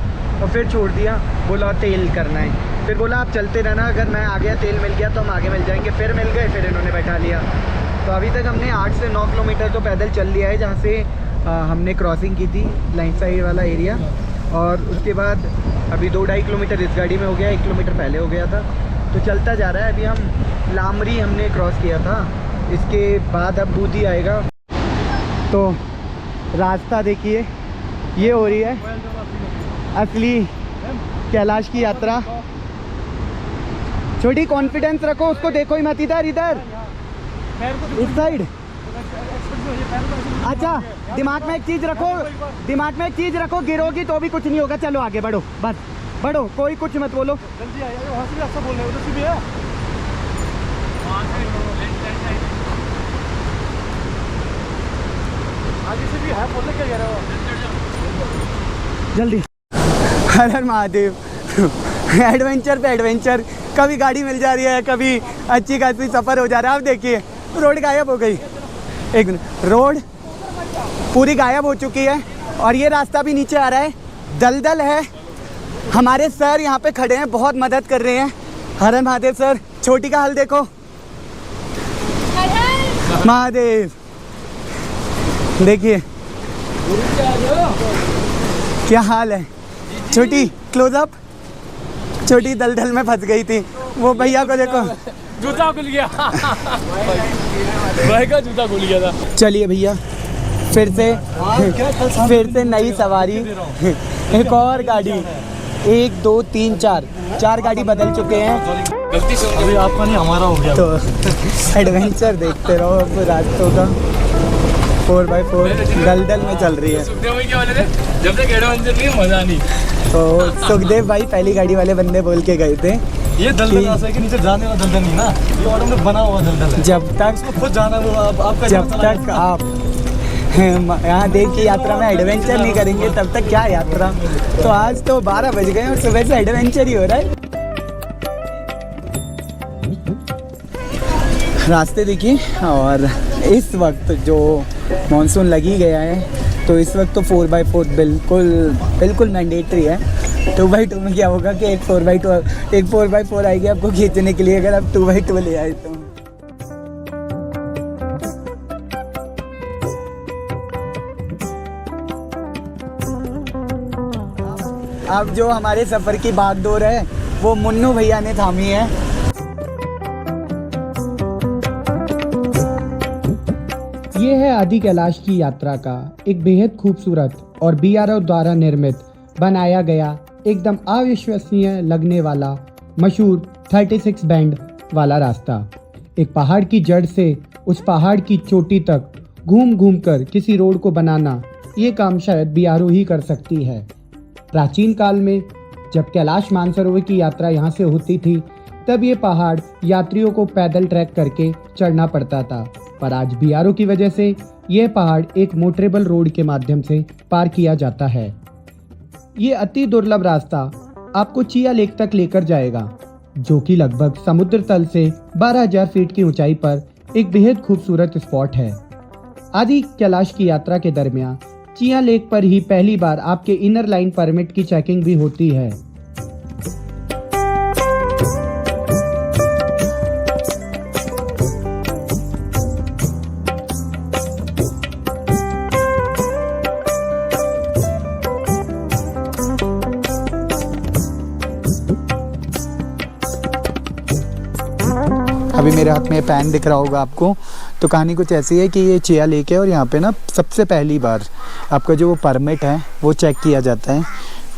और फिर छोड़ दिया, बोला तेल करना है। फिर बोला आप चलते रहना, अगर मैं आ गया तेल मिल गया तो हम आगे मिल जाएंगे। फिर मिल गए, फिर इन्होंने बैठा लिया। तो अभी तक हमने 8 से 9 किलोमीटर तो पैदल चल लिया है, जहाँ से हमने क्रॉसिंग की थी लाइन साइड वाला एरिया। और उसके बाद अभी 2-2.5 किलोमीटर इस गाड़ी में हो गया, 1 किलोमीटर पहले हो गया था। तो चलता जा रहा है। अभी हम लामरी हमने क्रॉस किया था, इसके बाद अब बूदी आएगा। तो रास्ता देखिए, ये हो रही है असली कैलाश की यात्रा। छोटी कॉन्फिडेंस रखो, उसको देखो ही मत, इधर इधर इस साइड। अच्छा, दिमाग में एक चीज़ रखो, गिरोगी तो भी कुछ नहीं होगा। चलो आगे बढ़ो, बस बढ़ो, कोई कुछ मत बोलो। जल्दी आइए, वहाँ से भी अच्छा बोल रहे हो, उधर से भी है। आगे से भी है, बोलने क्या कह रहे हो? जल्दी। हर हर महादेव। एडवेंचर पे एडवेंचर, कभी गाड़ी मिल जा रही है, कभी अच्छी खासी सफ़र हो जा रहा है। अब देखिए रोड गायब हो गई, एक मिनट, रोड पूरी गायब हो चुकी है। और ये रास्ता भी नीचे आ रहा है, दलदल है। हमारे सर यहाँ पे खड़े हैं, बहुत मदद कर रहे हैं। हर हर महादेव सर। छोटी का हाल देखो, महादेव देखिए क्या हाल है। छोटी क्लोजअप। छोटी दलदल में फंस गई थी, वो भैया को देखो, जूता खुल गया भाई का जूता खुल गया था। चलिए भैया फिर से नई सवारी, एक और गाड़ी, 1 2 3 4 गाड़ी बदल चुके हैं। गलती से अभी आपका नहीं हमारा हो गया। तो एडवेंचर देखते रहो अब रास्तों का। 4x4 दलदल में चल रही है। सुखदेव भाई क्या वाले थे, जब तक एडवेंचर नहीं मजा नहीं। तो सुखदेव भाई पहली गाड़ी वाले बंदे बोल के गए थे ये दलदल रास्ता है कि नीचे जाने वाला दलदल नहीं ना, ये ऑटो में बना हुआ दलदल है। जब तक इसमें खुद जाना वो आपका जब तक आप यहाँ देव की यात्रा में एडवेंचर नहीं करेंगे तब तक क्या यात्रा। तो आज तो 12 बज गए और सुबह से एडवेंचर ही हो रहा है। रास्ते देखिए, और इस वक्त जो मानसून लगी गया है तो इस वक्त तो 4x4 बिल्कुल मैंडेटरी है। 2x2 में क्या होगा कि एक 4x4 आएगी आपको खींचने के लिए, अगर आप 2x2 ले आए तो। अब जो हमारे सफ़र की बागडोर है वो मुन्नू भैया ने थामी है। ये है आदि कैलाश की यात्रा का एक बेहद खूबसूरत और BRO द्वारा निर्मित बनाया गया एकदम अविश्वसनीय लगने वाला मशहूर 36 बैंड वाला रास्ता। एक पहाड़ की जड़ से उस पहाड़ की चोटी तक घूम कर किसी रोड को बनाना, ये काम शायद BRO ही कर सकती है। प्राचीन काल में जब कैलाश मानसरोवर की यात्रा यहाँ से होती थी तब ये पहाड़ यात्रियों को पैदल ट्रैक करके चढ़ना पड़ता था, पर आज BRO की वजह से यह पहाड़ एक मोटरेबल रोड के माध्यम से पार किया जाता है। ये अति दुर्लभ रास्ता आपको चिया लेक तक लेकर जाएगा, जो कि लगभग समुद्र तल से 12,000 फीट की ऊंचाई पर एक बेहद खूबसूरत स्पॉट है। आदि कैलाश की यात्रा के दरमियान चिया लेक पर ही पहली बार आपके इनर लाइन परमिट की चेकिंग भी होती है। अभी मेरे हाथ में पैन दिख रहा होगा आपको। तो कहानी कुछ ऐसी है कि ये चिया लेक है और यहाँ पे ना सबसे पहली बार आपका जो वो परमिट है वो चेक किया जाता है।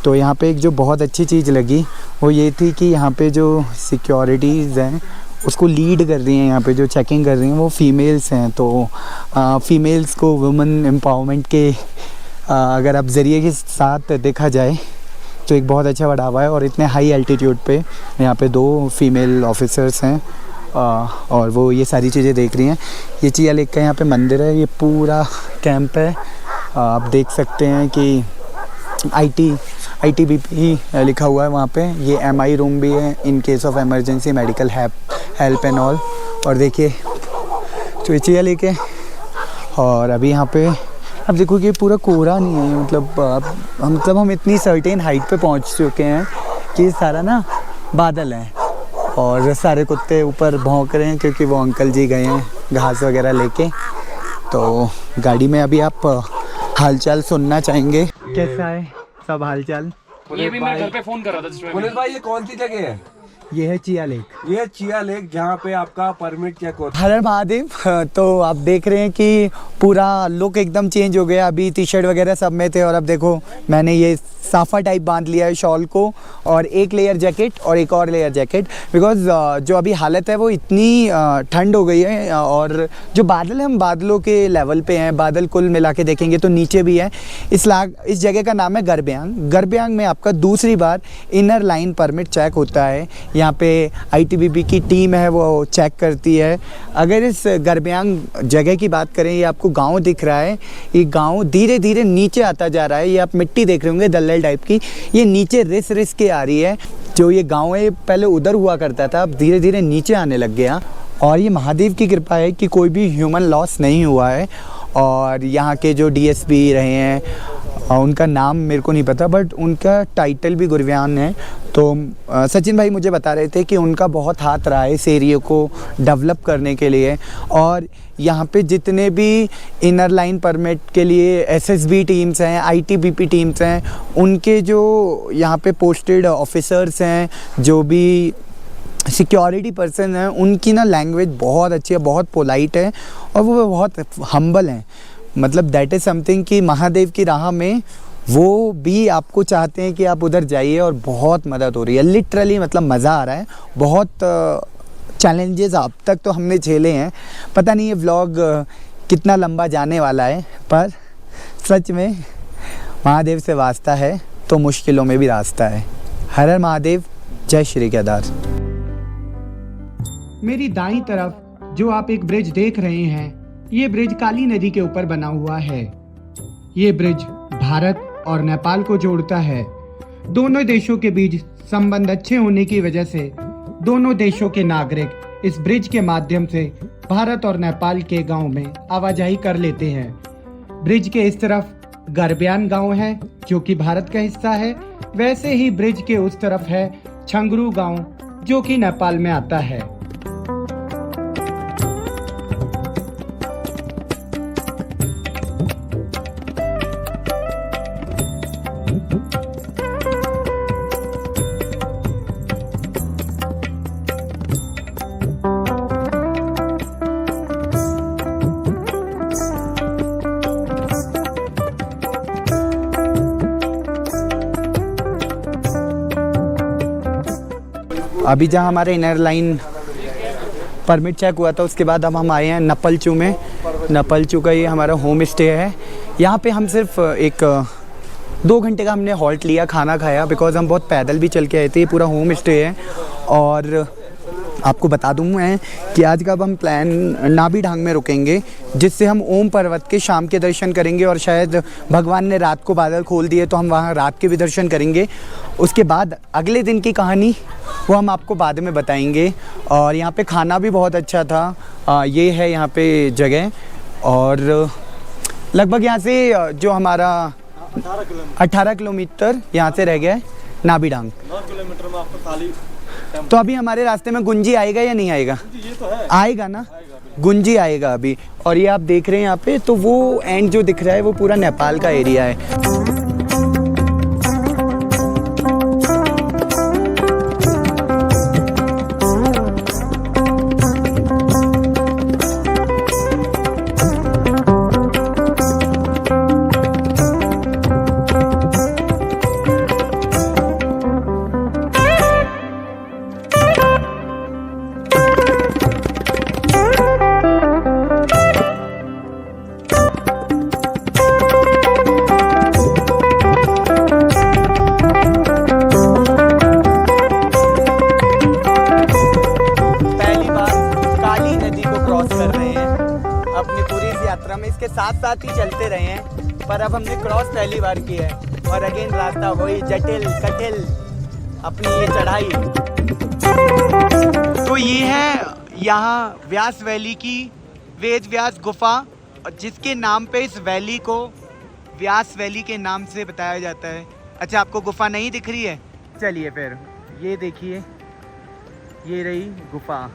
तो यहाँ पे एक जो बहुत अच्छी चीज़ लगी वो ये थी कि यहाँ पे जो सिक्योरिटीज़ हैं उसको लीड कर रही हैं, यहाँ पे जो चेकिंग कर रही हैं वो फीमेल्स हैं। तो फीमेल्स को वुमेन एम्पावरमेंट के अगर आप ज़रिए के साथ देखा जाए तो एक बहुत अच्छा बढ़ावा है। और इतने हाई एल्टीट्यूड पे यहाँ पे 2 फीमेल ऑफिसर्स हैं और वो ये सारी चीज़ें देख रही हैं। ये चिया लेक का यहाँ पे मंदिर है, ये पूरा कैंप है। आप देख सकते हैं कि ITBP लिखा हुआ है वहाँ पे। ये MI रूम भी है, in case of emergency medical help and all. और देखिए तो ये चिया लेक है और अभी यहाँ पे अब देखो कि पूरा कोहरा नहीं है, मतलब हम इतनी सर्टेन हाइट पे पहुँच चुके हैं कि सारा ना बादल है और सारे कुत्ते ऊपर भौंक रहे हैं क्योंकि वो अंकल जी गए हैं घास वगैरह लेके। तो गाड़ी में अभी आप हालचाल सुनना चाहेंगे। कैसा है सब हालचाल? ये भी मैं घर पे फोन कर रहा था जिसमें पुलिस भाई ये कौन सी जगह है? ये है चिया लेक। ये चिया लेक जहाँ पे आपका परमिट चेक होता है। हर हर महादेव। तो आप देख रहे हैं कि पूरा लुक एकदम चेंज हो गया। अभी टी-शर्ट वगैरह सब में थे और अब देखो मैंने ये साफा टाइप बांध लिया है शॉल को और एक लेयर जैकेट और एक और लेयर जैकेट, बिकॉज जो अभी हालत है वो इतनी ठंड हो गई है। और जो बादल है हम बादलों के लेवल पे हैं, बादल कुल मिला के देखेंगे तो नीचे भी है। इस जगह का नाम है गरब्यांग। गरब्यांग में आपका दूसरी बार इनर लाइन परमिट चेक होता है। यहाँ पे ITBP की टीम है वो चेक करती है। अगर इस गरब्यांग जगह की बात करें, ये आपको गांव दिख रहा है, ये गांव धीरे धीरे नीचे आता जा रहा है। ये आप मिट्टी देख रहे होंगे दलदल टाइप की, ये नीचे रिस के आ रही है। जो ये गांव है पहले उधर हुआ करता था, अब धीरे धीरे नीचे आने लग गया। और ये महादेव की कृपा है कि कोई भी ह्यूमन लॉस नहीं हुआ है। और यहाँ के जो DSP रहे हैं उनका नाम मेरे को नहीं पता, बट उनका टाइटल भी गुरव्यान है। तो सचिन भाई मुझे बता रहे थे कि उनका बहुत हाथ रहा है इस एरिया को डेवलप करने के लिए, और यहाँ पे जितने भी इनर लाइन परमिट के लिए एसएसबी टीम्स हैं, आईटीबीपी टीम्स हैं, उनके जो यहाँ पे पोस्टेड ऑफिसर्स हैं, जो भी सिक्योरिटी पर्सन हैं, उनकी ना लैंग्वेज बहुत अच्छी है, बहुत पोलाइट है, और वो बहुत हम्बल हैं। मतलब दैट इज़ समथिंग कि महादेव की राह में वो भी आपको चाहते हैं कि आप उधर जाइए, और बहुत मदद हो रही है लिटरली। मतलब मज़ा आ रहा है। बहुत चैलेंजेस अब तक तो हमने झेले हैं, पता नहीं ये व्लॉग कितना लंबा जाने वाला है, पर सच में महादेव से वास्ता है तो मुश्किलों में भी रास्ता है। हर हर महादेव, जय श्री केदार। मेरी दाईं तरफ जो आप एक ब्रिज देख रहे हैं, ये ब्रिज काली नदी के ऊपर बना हुआ है। ये ब्रिज भारत और नेपाल को जोड़ता है। दोनों देशों के बीच संबंध अच्छे होने की वजह से दोनों देशों के नागरिक इस ब्रिज के माध्यम से भारत और नेपाल के गांव में आवाजाही कर लेते हैं। ब्रिज के इस तरफ गरब्यान गांव है जो कि भारत का हिस्सा है, वैसे ही ब्रिज के उस तरफ है छंगरू गांव जो कि नेपाल में आता है। अभी जहाँ हमारे इनर लाइन परमिट चेक हुआ था, उसके बाद अब हम आए हैं नपलचू में। नपलचू का ये हमारा होम स्टे है। यहाँ पे हम सिर्फ 2 घंटे का हमने हॉल्ट लिया, खाना खाया, बिकॉज़ हम बहुत पैदल भी चल के आए थे। ये पूरा होम स्टे है। और आपको बता दूँ मैं कि आज का अब हम प्लान नाभी ढांग में रुकेंगे, जिससे हम ओम पर्वत के शाम के दर्शन करेंगे, और शायद भगवान ने रात को बादल खोल दिए तो हम वहाँ रात के भी दर्शन करेंगे। उसके बाद अगले दिन की कहानी वो हम आपको बाद में बताएंगे। और यहाँ पे खाना भी बहुत अच्छा था। ये है यहाँ पे जगह, और लगभग यहाँ से जो हमारा 18 किलोमीटर यहाँ से रह गया है नाभी ढांग। 9 किलोमीटर में आपको खाली। तो अभी हमारे रास्ते में गुंजी आएगा या नहीं आएगा? ये तो है, आएगा ना, गुंजी आएगा अभी। और ये आप देख रहे हैं यहाँ पे, तो वो एंड जो दिख रहा है वो पूरा नेपाल का एरिया है। इसके साथ साथ ही चलते रहे हैं, पर अब हमने क्रॉस पहली बार की है। और अगेन रास्ता वही जटिल कटिल अपनी ये चढ़ाई। तो ये है यहाँ व्यास वैली की वेद व्यास गुफा, जिसके नाम पे इस वैली को व्यास वैली के नाम से बताया जाता है। अच्छा, आपको गुफा नहीं दिख रही है? चलिए फिर ये देखिए, ये रही गुफा।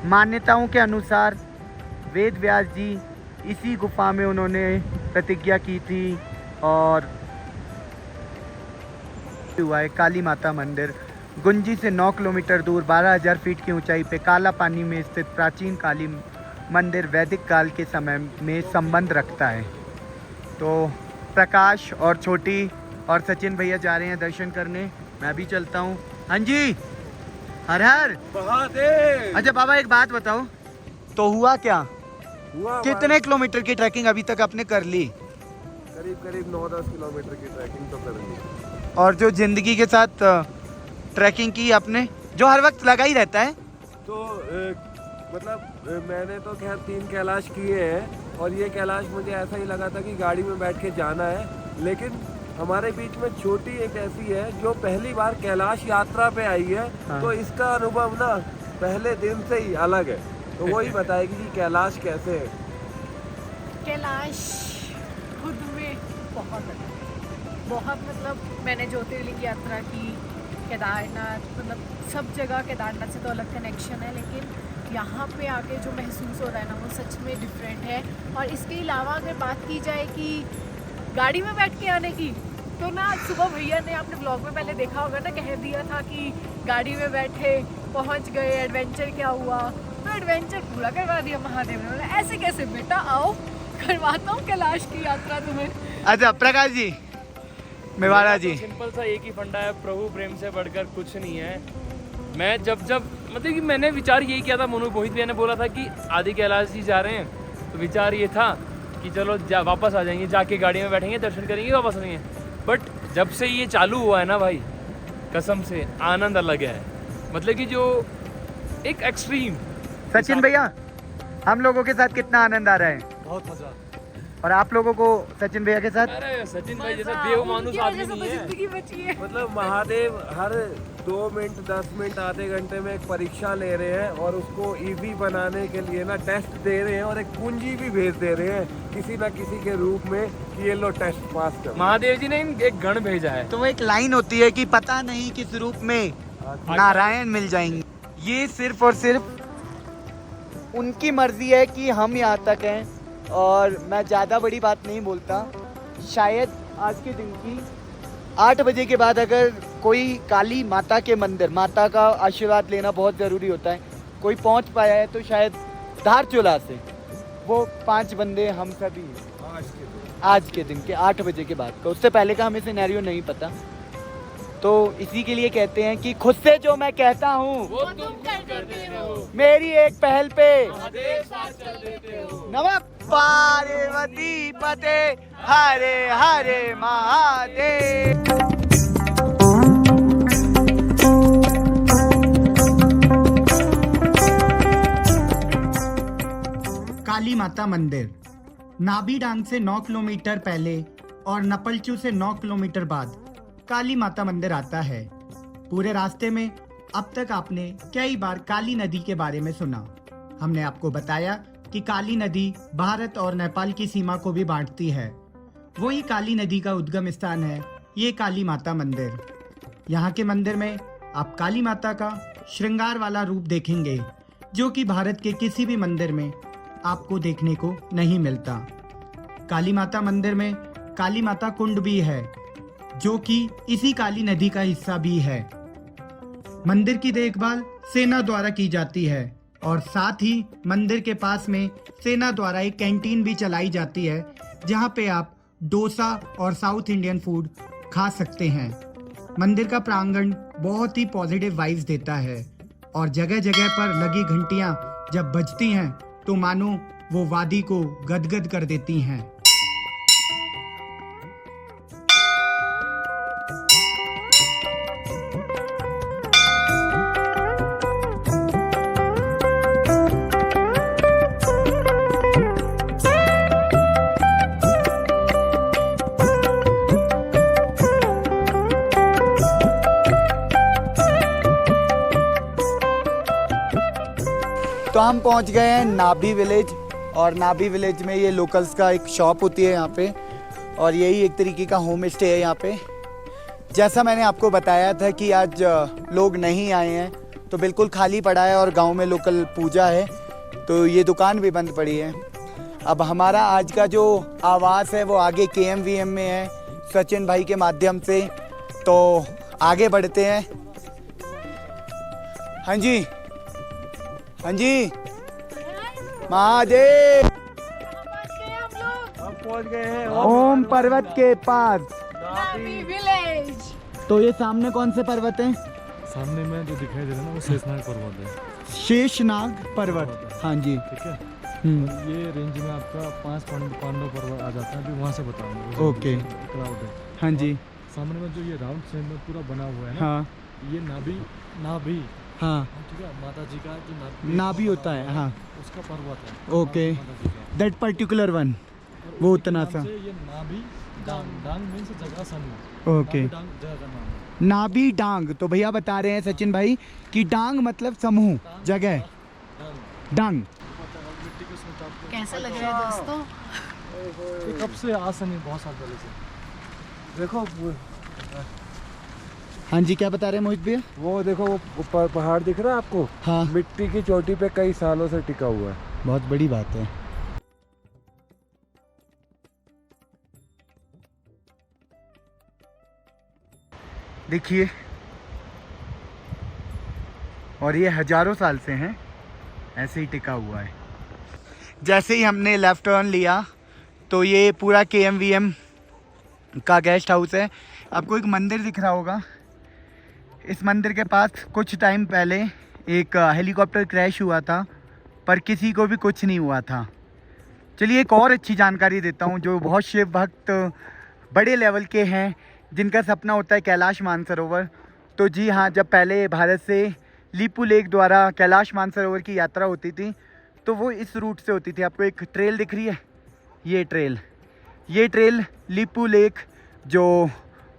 मान्यताओं के अनुसार वेद व्यास जी इसी गुफा में उन्होंने प्रतिज्ञा की थी। और हुआ है काली माता मंदिर, गुंजी से 9 किलोमीटर दूर 12,000 फीट की ऊंचाई पे काला पानी में स्थित प्राचीन काली मंदिर वैदिक काल के समय में संबंध रखता है। तो प्रकाश और छोटी और सचिन भैया जा रहे हैं दर्शन करने, मैं भी चलता हूँ। हाँ जी, हर हर महादेव। अच्छा बाबा, एक बात बताओ, तो हुआ क्या? कितने किलोमीटर की ट्रैकिंग अभी तक आपने कर ली? करीब 9-10 किलोमीटर की ट्रैकिंग तो कर ली। और जो जिंदगी के साथ ट्रैकिंग की आपने, जो हर वक्त लगा ही रहता है? तो मतलब मैंने तो खैर 3 कैलाश किए हैं, और ये कैलाश मुझे ऐसा ही लगा था कि गाड़ी में बैठ के जाना है। लेकिन हमारे बीच में छोटी एक ऐसी है जो पहली बार कैलाश यात्रा पे आई है। हाँ। तो इसका अनुभव ना पहले दिन से ही अलग है, तो वही बताएगी कि कैलाश कैसे है। कैलाश खुद में बहुत अलग है। बहुत मतलब मैंने ज्योतिर्लिंग यात्रा की, केदारनाथ, मतलब सब जगह केदारनाथ से तो अलग कनेक्शन है, लेकिन यहाँ पे आके जो महसूस हो रहा है ना वो सच में डिफरेंट है। और इसके अलावा अगर बात की जाए कि गाड़ी में बैठ के आने की, तो ना सुबह भैया ने आपने ब्लॉग में पहले देखा होगा ना, कह दिया था कि गाड़ी में बैठे पहुँच गए, एडवेंचर क्या हुआ, तो एडवेंचर पूरा करवा दिया महादेव ने। बोला ऐसे कैसे बेटा, आओ करवाता हूँ कैलाश की यात्रा तुम्हें। अच्छा प्रकाश जी, मेवाड़ा जी, सिंपल सा एक ही फंडा है, प्रभु प्रेम से बढ़कर कुछ नहीं है। मैं जब मतलब कि मैंने विचार यही किया था, मोहित भैया ने बोला था कि आदि कैलाश जी जा रहे हैं, तो विचार ये था कि चलो वापस आ जाएंगे, जाके गाड़ी में बैठेंगे, दर्शन करेंगे, वापस आएंगे। बट जब से ये चालू हुआ है ना भाई, कसम से आनंद अलग है। मतलब कि जो एक एक्सट्रीम। सचिन भैया, हम लोगों के साथ कितना आनंद आ रहा है, बहुत मज़ा। और आप लोगों को सचिन भैया के साथ? अरे सचिन भाई जैसा देव मानुस आदमी नहीं है। जिंदगी बची है। मतलब महादेव हर 2 मिनट 10 मिनट आधे घंटे में एक परीक्षा ले रहे हैं और उसको इजी बनाने के लिए ना टेस्ट दे रहे हैं, और एक पूंजी भी भेज दे रहे हैं किसी ना किसी के रूप में कि ये लो टेस्ट पास करो। महादेव जी ने एक गण भेजा है। तो वो एक लाइन होती है कि पता नहीं किस रूप में नारायण मिल जाएंगे। ये सिर्फ और सिर्फ उनकी मर्जी है कि हम यहाँ तक हैं, और मैं ज़्यादा बड़ी बात नहीं बोलता। शायद आज के दिन की 8 बजे के बाद अगर कोई काली माता के मंदिर, माता का आशीर्वाद लेना बहुत ज़रूरी होता है, कोई पहुँच पाया है तो शायद धारचूला से वो 5 बंदे हम सभी हैं। आज के दिन के 8 बजे के बाद का, उससे पहले का हमें सिनेरियो नहीं पता। तो इसी के लिए कहते हैं कि खुद से जो मैं कहता हूँ वो तुम कर देते हो, मेरी एक पहल पे महादेव साथ चल देते हो। नमः पार्वती पते हरे हरे महादेव। काली माता मंदिर नाभी डांग से 9 किलोमीटर पहले और नपलचू से 9 किलोमीटर बाद काली माता मंदिर आता है। पूरे रास्ते में अब तक आपने कई बार काली नदी के बारे में सुना। हमने आपको बताया कि काली नदी भारत और नेपाल की सीमा को भी बांटती है। वही काली नदी का उद्गम स्थान है ये काली माता मंदिर। यहाँ के मंदिर में आप काली माता का श्रृंगार वाला रूप देखेंगे, जो कि भारत के किसी भी मंदिर में आपको देखने को नहीं मिलता। काली माता मंदिर में काली माता कुंड भी है, जो कि इसी काली नदी का हिस्सा भी है। मंदिर की देखभाल सेना द्वारा की जाती है, और साथ ही मंदिर के पास में सेना द्वारा एक कैंटीन भी चलाई जाती है, जहां पे आप डोसा और साउथ इंडियन फूड खा सकते हैं। मंदिर का प्रांगण बहुत ही पॉजिटिव वाइब्स देता है, और जगह जगह पर लगी घंटियां जब बजती हैं तो मानो वो वादी को गदगद कर देती हैं। तो हम पहुंच गए हैं नाभी विलेज, और नाभी विलेज में ये लोकल्स का एक शॉप होती है यहाँ पे, और यही एक तरीके का होम स्टे है यहाँ पे। जैसा मैंने आपको बताया था कि आज लोग नहीं आए हैं, तो बिल्कुल खाली पड़ा है, और गांव में लोकल पूजा है तो ये दुकान भी बंद पड़ी है। अब हमारा आज का जो आवास है वो आगे KMVM में है, सचिन भाई के माध्यम से। तो आगे बढ़ते हैं। हाँ जी, हाँ जी, महादेव। हम पहुंच गए हैं ओम पर्वत के पास। नाभी विलेज। तो ये सामने कौन से पर्वत हैं? सामने में जो दिखाई दे रहा है ना वो शेषनाग पर्वत है। शेषनाग पर्वत, हाँ जी। ठीक है, हम्म, ये रेंज में आपका 5 पांडव पर्वत आ जाता है, अभी वहाँ से बताऊंगा। ओके। क्लाउड है हाँ जी, सामने में, जो ये राउंड शेप में पूरा बना हुआ है ना, हाँ ये नाभि हाँ, ठीक है, माता जी का जो नाभि होता है, हाँ, उसका पर्वत है। ओके, माता जी का। दैट पर्टिकुलर वन, और वो उसके उतना नाम सा। से ये नाभि डांग, डांग मीन्स जगह समूह। ओके। नाभि डांग जगह का नाम है। नाभि डांग, तो भैया बता रहे हैं सचिन भाई कि डांग मतलब समूह, जगह, डांग डांग। मिट्टी के उसमें टाप के कैसा लग रहा है दोस्तों? ये कब से आस नहीं, बहुत साल पहले से। देखो हाँ जी, क्या बता रहे हैं मोहित भैया? वो देखो, वो ऊपर पहाड़ दिख रहा है आपको? हाँ, मिट्टी की चोटी पे कई सालों से टिका हुआ है। बहुत बड़ी बात है। देखिए, और ये हजारों साल से हैं, ऐसे ही टिका हुआ है। जैसे ही हमने लेफ्ट टर्न लिया तो ये पूरा KMVM का गेस्ट हाउस है। आपको एक मंदिर दिख रहा होगा। इस मंदिर के पास कुछ टाइम पहले एक हेलीकॉप्टर क्रैश हुआ था, पर किसी को भी कुछ नहीं हुआ था। चलिए एक और अच्छी जानकारी देता हूँ। जो बहुत शिव भक्त बड़े लेवल के हैं, जिनका सपना होता है कैलाश मानसरोवर, तो जी हाँ, जब पहले भारत से लीपू लेक द्वारा कैलाश मानसरोवर की यात्रा होती थी तो वो इस रूट से होती थी। आपको एक ट्रेल दिख रही है, ये ट्रेल लीपू लेक, जो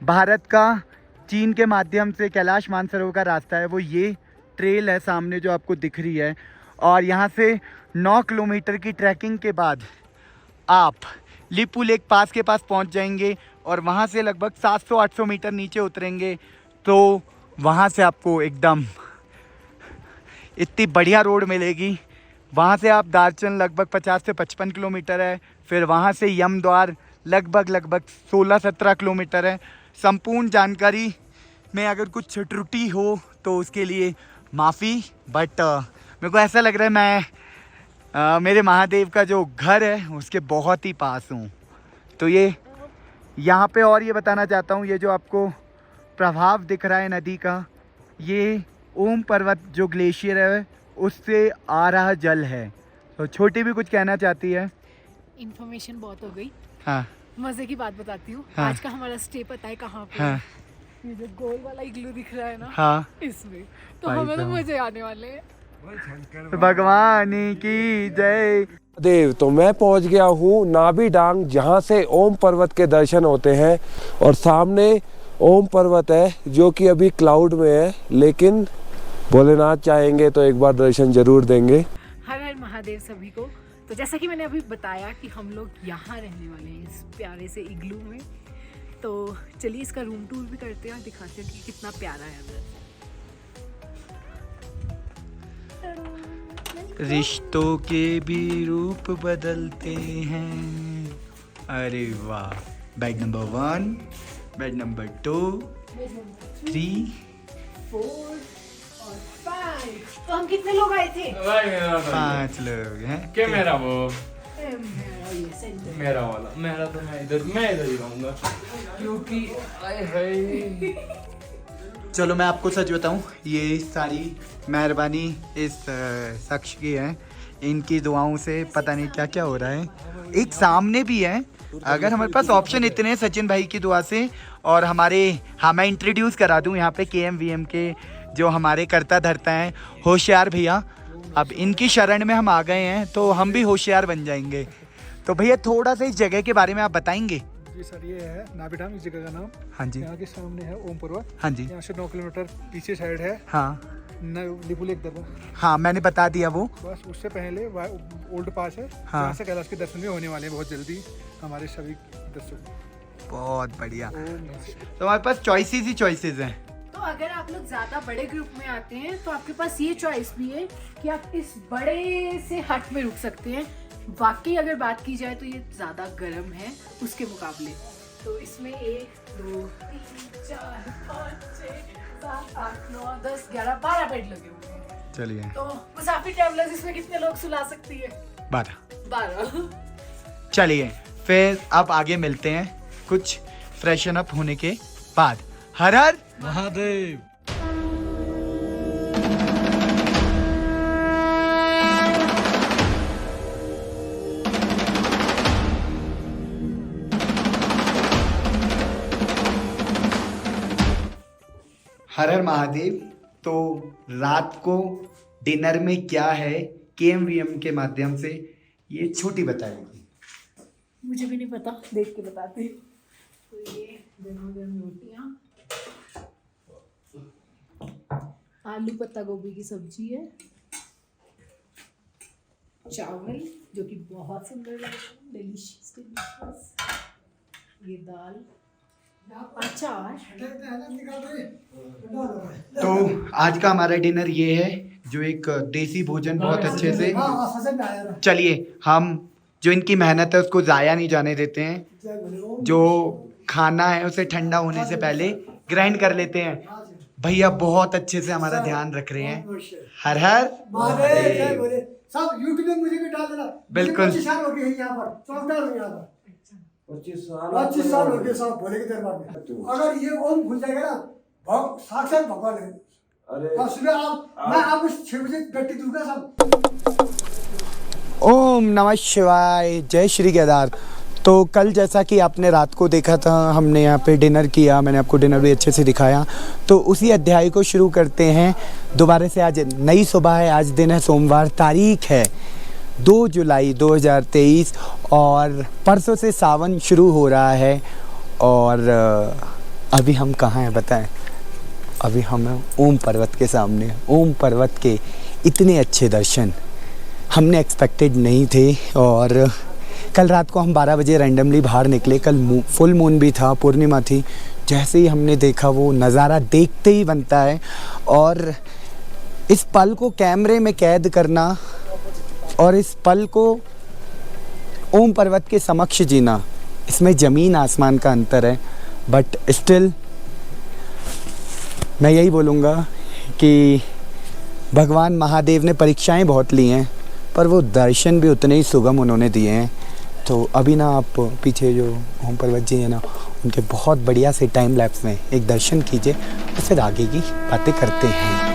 भारत का चीन के माध्यम से कैलाश मानसरोवर का रास्ता है, वो ये ट्रेल है सामने जो आपको दिख रही है। और यहाँ से 9 किलोमीटर की ट्रैकिंग के बाद आप लीपू लेक पास के पास पहुँच जाएंगे और वहाँ से लगभग 700-800 मीटर नीचे उतरेंगे तो वहाँ से आपको एकदम इतनी बढ़िया रोड मिलेगी। वहाँ से आप दारचंद लगभग 50 से 55 किलोमीटर है। फिर वहाँ से यमद्वार लगभग 16-17 किलोमीटर है। संपूर्ण जानकारी में अगर कुछ त्रुटि हो तो उसके लिए माफ़ी, बट मेरे को ऐसा लग रहा है मैं मेरे महादेव का जो घर है उसके बहुत ही पास हूँ। तो ये यहाँ पे और ये बताना चाहता हूँ, ये जो आपको प्रभाव दिख रहा है नदी का, ये ओम पर्वत जो ग्लेशियर है उससे आ रहा जल है। तो छोटी भी कुछ कहना चाहती है। इन्फॉर्मेशन बहुत हो गई। हाँ मजे की बात बताती हूँ। हाँ। आज का हमारा स्टे पता है कहाँ पे? हाँ ये जो गोल वाला इग्लू दिख रहा है ना, हाँ, इसमें तो भाई हमें तो साहब। मजे आने वाले हैं। भगवान की जय। देव, तो मैं पहुंच गया हूँ नाभी डांग, जहाँ से ओम पर्वत के दर्शन होते हैं। और सामने ओम पर्वत है जो कि अभी क्लाउड में है, लेकिन भोलेनाथ चाहेंगे तो एक बार दर्शन जरूर देंगे। हर हर महादेव सभी को। तो जैसा कि मैंने अभी बताया कि हम लोग यहाँ रहने वाले हैं इस प्यारे से इग्लू में। तो चलिए इसका रूम टूर भी करते हैं और दिखाते हैं कि कितना प्यारा है अंदर। रिश्तों के भी रूप बदलते हैं। अरे वाह। बेड नंबर 1, बेड नंबर 2, 3, 4 और 5। तो हम कितने लोग आए थे? 5 लोग हैं। क्या मेरा वो मेरा ये सेंटर। मेरा वाला, मेरा तो मैं इधर ही रहूंगा क्योंकि आए हाय। चलो मैं आपको सच बताऊं, ये सारी मेहरबानी इस शख्स की है। इनकी दुआओं से पता नहीं क्या क्या हो रहा है। एक सामने भी है, अगर हमारे पास ऑप्शन इतने हैं सचिन भाई की दुआ से। और हमारे, हाँ मैं इंट्रोड्यूस करा दूं यहाँ पे KMVM के जो हमारे करता धरता हैं, होशियार भैया। अब इनकी शरण में हम आ गए हैं तो हम भी होशियार बन जाएंगे। तो भैया थोड़ा सा इस जगह के बारे में आप बताएंगे? जी सर, ये है नाभी डांग, इस जगह का नाम। हाँ जी। यहाँ के सामने है ओम पर्वत। हाँ जी। यहाँ से 9 किलोमीटर पीछे साइड है हाँ लीपू लेक दरबार। हाँ, मैंने बता दिया वो। बस उससे पहले ओल्ड पास है। हाँ। यहाँ से कैलाश के दर्शन भी होने वाले हैं बहुत जल्दी हमारे सभी दर्शकों। बहुत बढ़िया। ओम नमः शिवाय। तो हमारे पास चॉइसेस ही चॉइसेस हैं। तो अगर आप लोग ज्यादा बड़े ग्रुप में आते हैं तो आपके पास ये चॉइस भी है कि आप इस बड़े से हट में रुक सकते हैं। वाकई अगर बात की जाए तो ये ज्यादा गर्म है उसके मुकाबले। तो इसमें 1, 2, 3, 4, 5, 6, 7, 8, 9, 10, 11, 12 बेड लगे हुए हैं। चलिए। तो मुसाफिर ट्रैवलर्स इसमें कितने लोग सुला सकती है? 12। 12। चलिए फिर अब आगे मिलते हैं कुछ फ्रेशन अप होने के बाद। हर हर महादेव। हर हर महादेव। तो रात को डिनर में क्या है KMVM के माध्यम से, ये छोटी बताएगी। मुझे भी नहीं पता, देख के बताते हैं। तो ये गरम गरम रोटियाँ, आलू पत्ता गोभी की सब्जी है चावल जो कि बहुत सुंदर लग रहा है, डिलीशियस डिलीशियस। ये दाल, अचार। तो आज का हमारा डिनर ये है, जो एक देसी भोजन बहुत अच्छे से। चलिए हम जो इनकी मेहनत है उसको ज़ाया नहीं जाने देते हैं। जो खाना है उसे ठंडा होने से पहले ग्राइंड कर लेते हैं। भैया बहुत अच्छे से हमारा ध्यान रख रहे हैं। हर हर महादेव। सब यूट्यूब में मुझे भी डाल देना। बिल्कुल। 25 साल हो गए यहाँ पर, चौकीदार हूँ यहाँ पर। 25 साल हो गए साहब भोले के दरबार में। अगर ये ओम खुल जाएगा ना, साक्षात भगवान है। और सुबह मैं आपको 6 बजे गट्टी दूंगा सब। ओम नमः शिवाय, जय श्री केदार। तो कल जैसा कि आपने रात को देखा था, हमने यहाँ पे डिनर किया, मैंने आपको डिनर भी अच्छे से दिखाया। तो उसी अध्याय को शुरू करते हैं दोबारा से। आज नई सुबह है, आज दिन है सोमवार, तारीख है 2 जुलाई 2023 और परसों से सावन शुरू हो रहा है। और अभी हम कहाँ हैं बताएं? अभी हम ओम पर्वत के सामने। ओम पर्वत के इतने अच्छे दर्शन हमने एक्सपेक्टेड नहीं थे। और कल रात को हम 12 बजे रैंडमली बाहर निकले। कल फुल मून भी था, पूर्णिमा थी। जैसे ही हमने देखा वो नज़ारा देखते ही बनता है। और इस पल को कैमरे में कैद करना और इस पल को ओम पर्वत के समक्ष जीना, इसमें ज़मीन आसमान का अंतर है। बट स्टिल मैं यही बोलूँगा कि भगवान महादेव ने परीक्षाएं बहुत ली हैं, पर वो दर्शन भी उतने ही सुगम उन्होंने दिए हैं। तो अभी ना आप पीछे जो ओम पर्वत जी है ना, उनके बहुत बढ़िया से टाइम लैप्स में एक दर्शन कीजिए और फिर आगे की बातें करते हैं।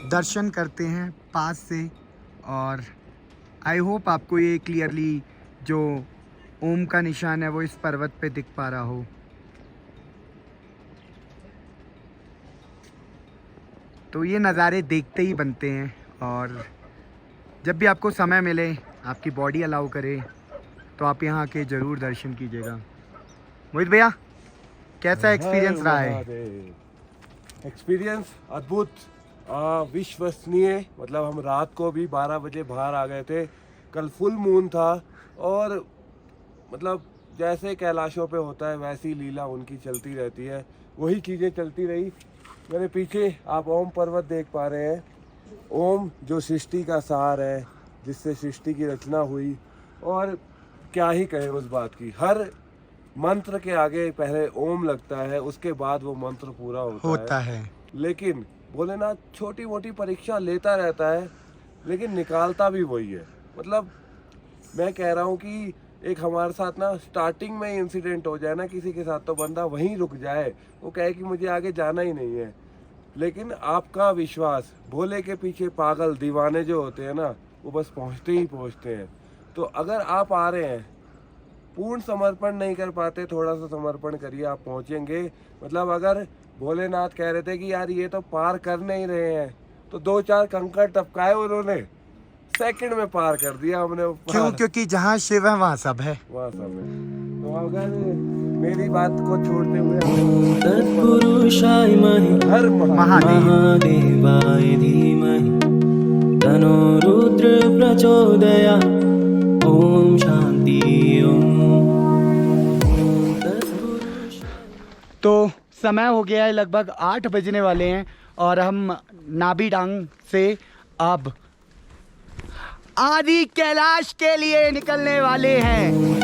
दर्शन करते हैं पास से और आई होप आपको ये क्लियरली जो ओम का निशान है वो इस पर्वत पे दिख पा रहा हो। तो ये नज़ारे देखते ही बनते हैं। और जब भी आपको समय मिले, आपकी बॉडी अलाउ करे, तो आप यहाँ आके ज़रूर दर्शन कीजिएगा। मोहित भैया, कैसा एक्सपीरियंस रहा है? एक्सपीरियंस अद्भुत, विश्वसनीय। मतलब हम रात को भी 12 बजे बाहर आ गए थे। कल फुल मून था और मतलब जैसे कैलाशों पे होता है वैसी लीला उनकी चलती रहती है, वही चीज़ें चलती रही। मेरे पीछे आप ओम पर्वत देख पा रहे हैं। ओम जो सृष्टि का सार है, जिससे सृष्टि की रचना हुई, और क्या ही कहें उस बात की। हर मंत्र के आगे पहले ओम लगता है, उसके बाद वो मंत्र पूरा होता है। लेकिन भोलेनाथ छोटी मोटी परीक्षा लेता रहता है, लेकिन निकालता भी वही है। मतलब मैं कह रहा हूँ कि एक हमारे साथ ना स्टार्टिंग में इंसिडेंट हो जाए ना किसी के साथ, तो बंदा वहीं रुक जाए, वो कहे कि मुझे आगे जाना ही नहीं है। लेकिन आपका विश्वास, भोले के पीछे पागल दीवाने जो होते हैं ना, वो बस पहुँचते ही पहुँचते हैं। तो अगर आप आ रहे हैं, पूर्ण समर्पण नहीं कर पाते, थोड़ा सा समर्पण करिए, आप पहुँचेंगे। मतलब अगर भोलेनाथ कह रहे थे कि यार ये तो पार कर नहीं रहे हैं, तो 2-4 कंकड़ टपकाए उन्होंने, सेकंड में पार कर दिया हमने। क्यों? क्योंकि जहाँ शिव है वहाँ सब है। वहाँ सब है। तो अगर मेरी बात को छोड़ते हुए तत्पुरुषाय महि हर महादेवाय धीमहि तन्नो रुद्र प्रचोदयात्। ओम शांति ओम। तो समय हो गया है, लगभग 8 बजने वाले हैं और हम नाभी डांग से अब आदि कैलाश के लिए निकलने वाले हैं।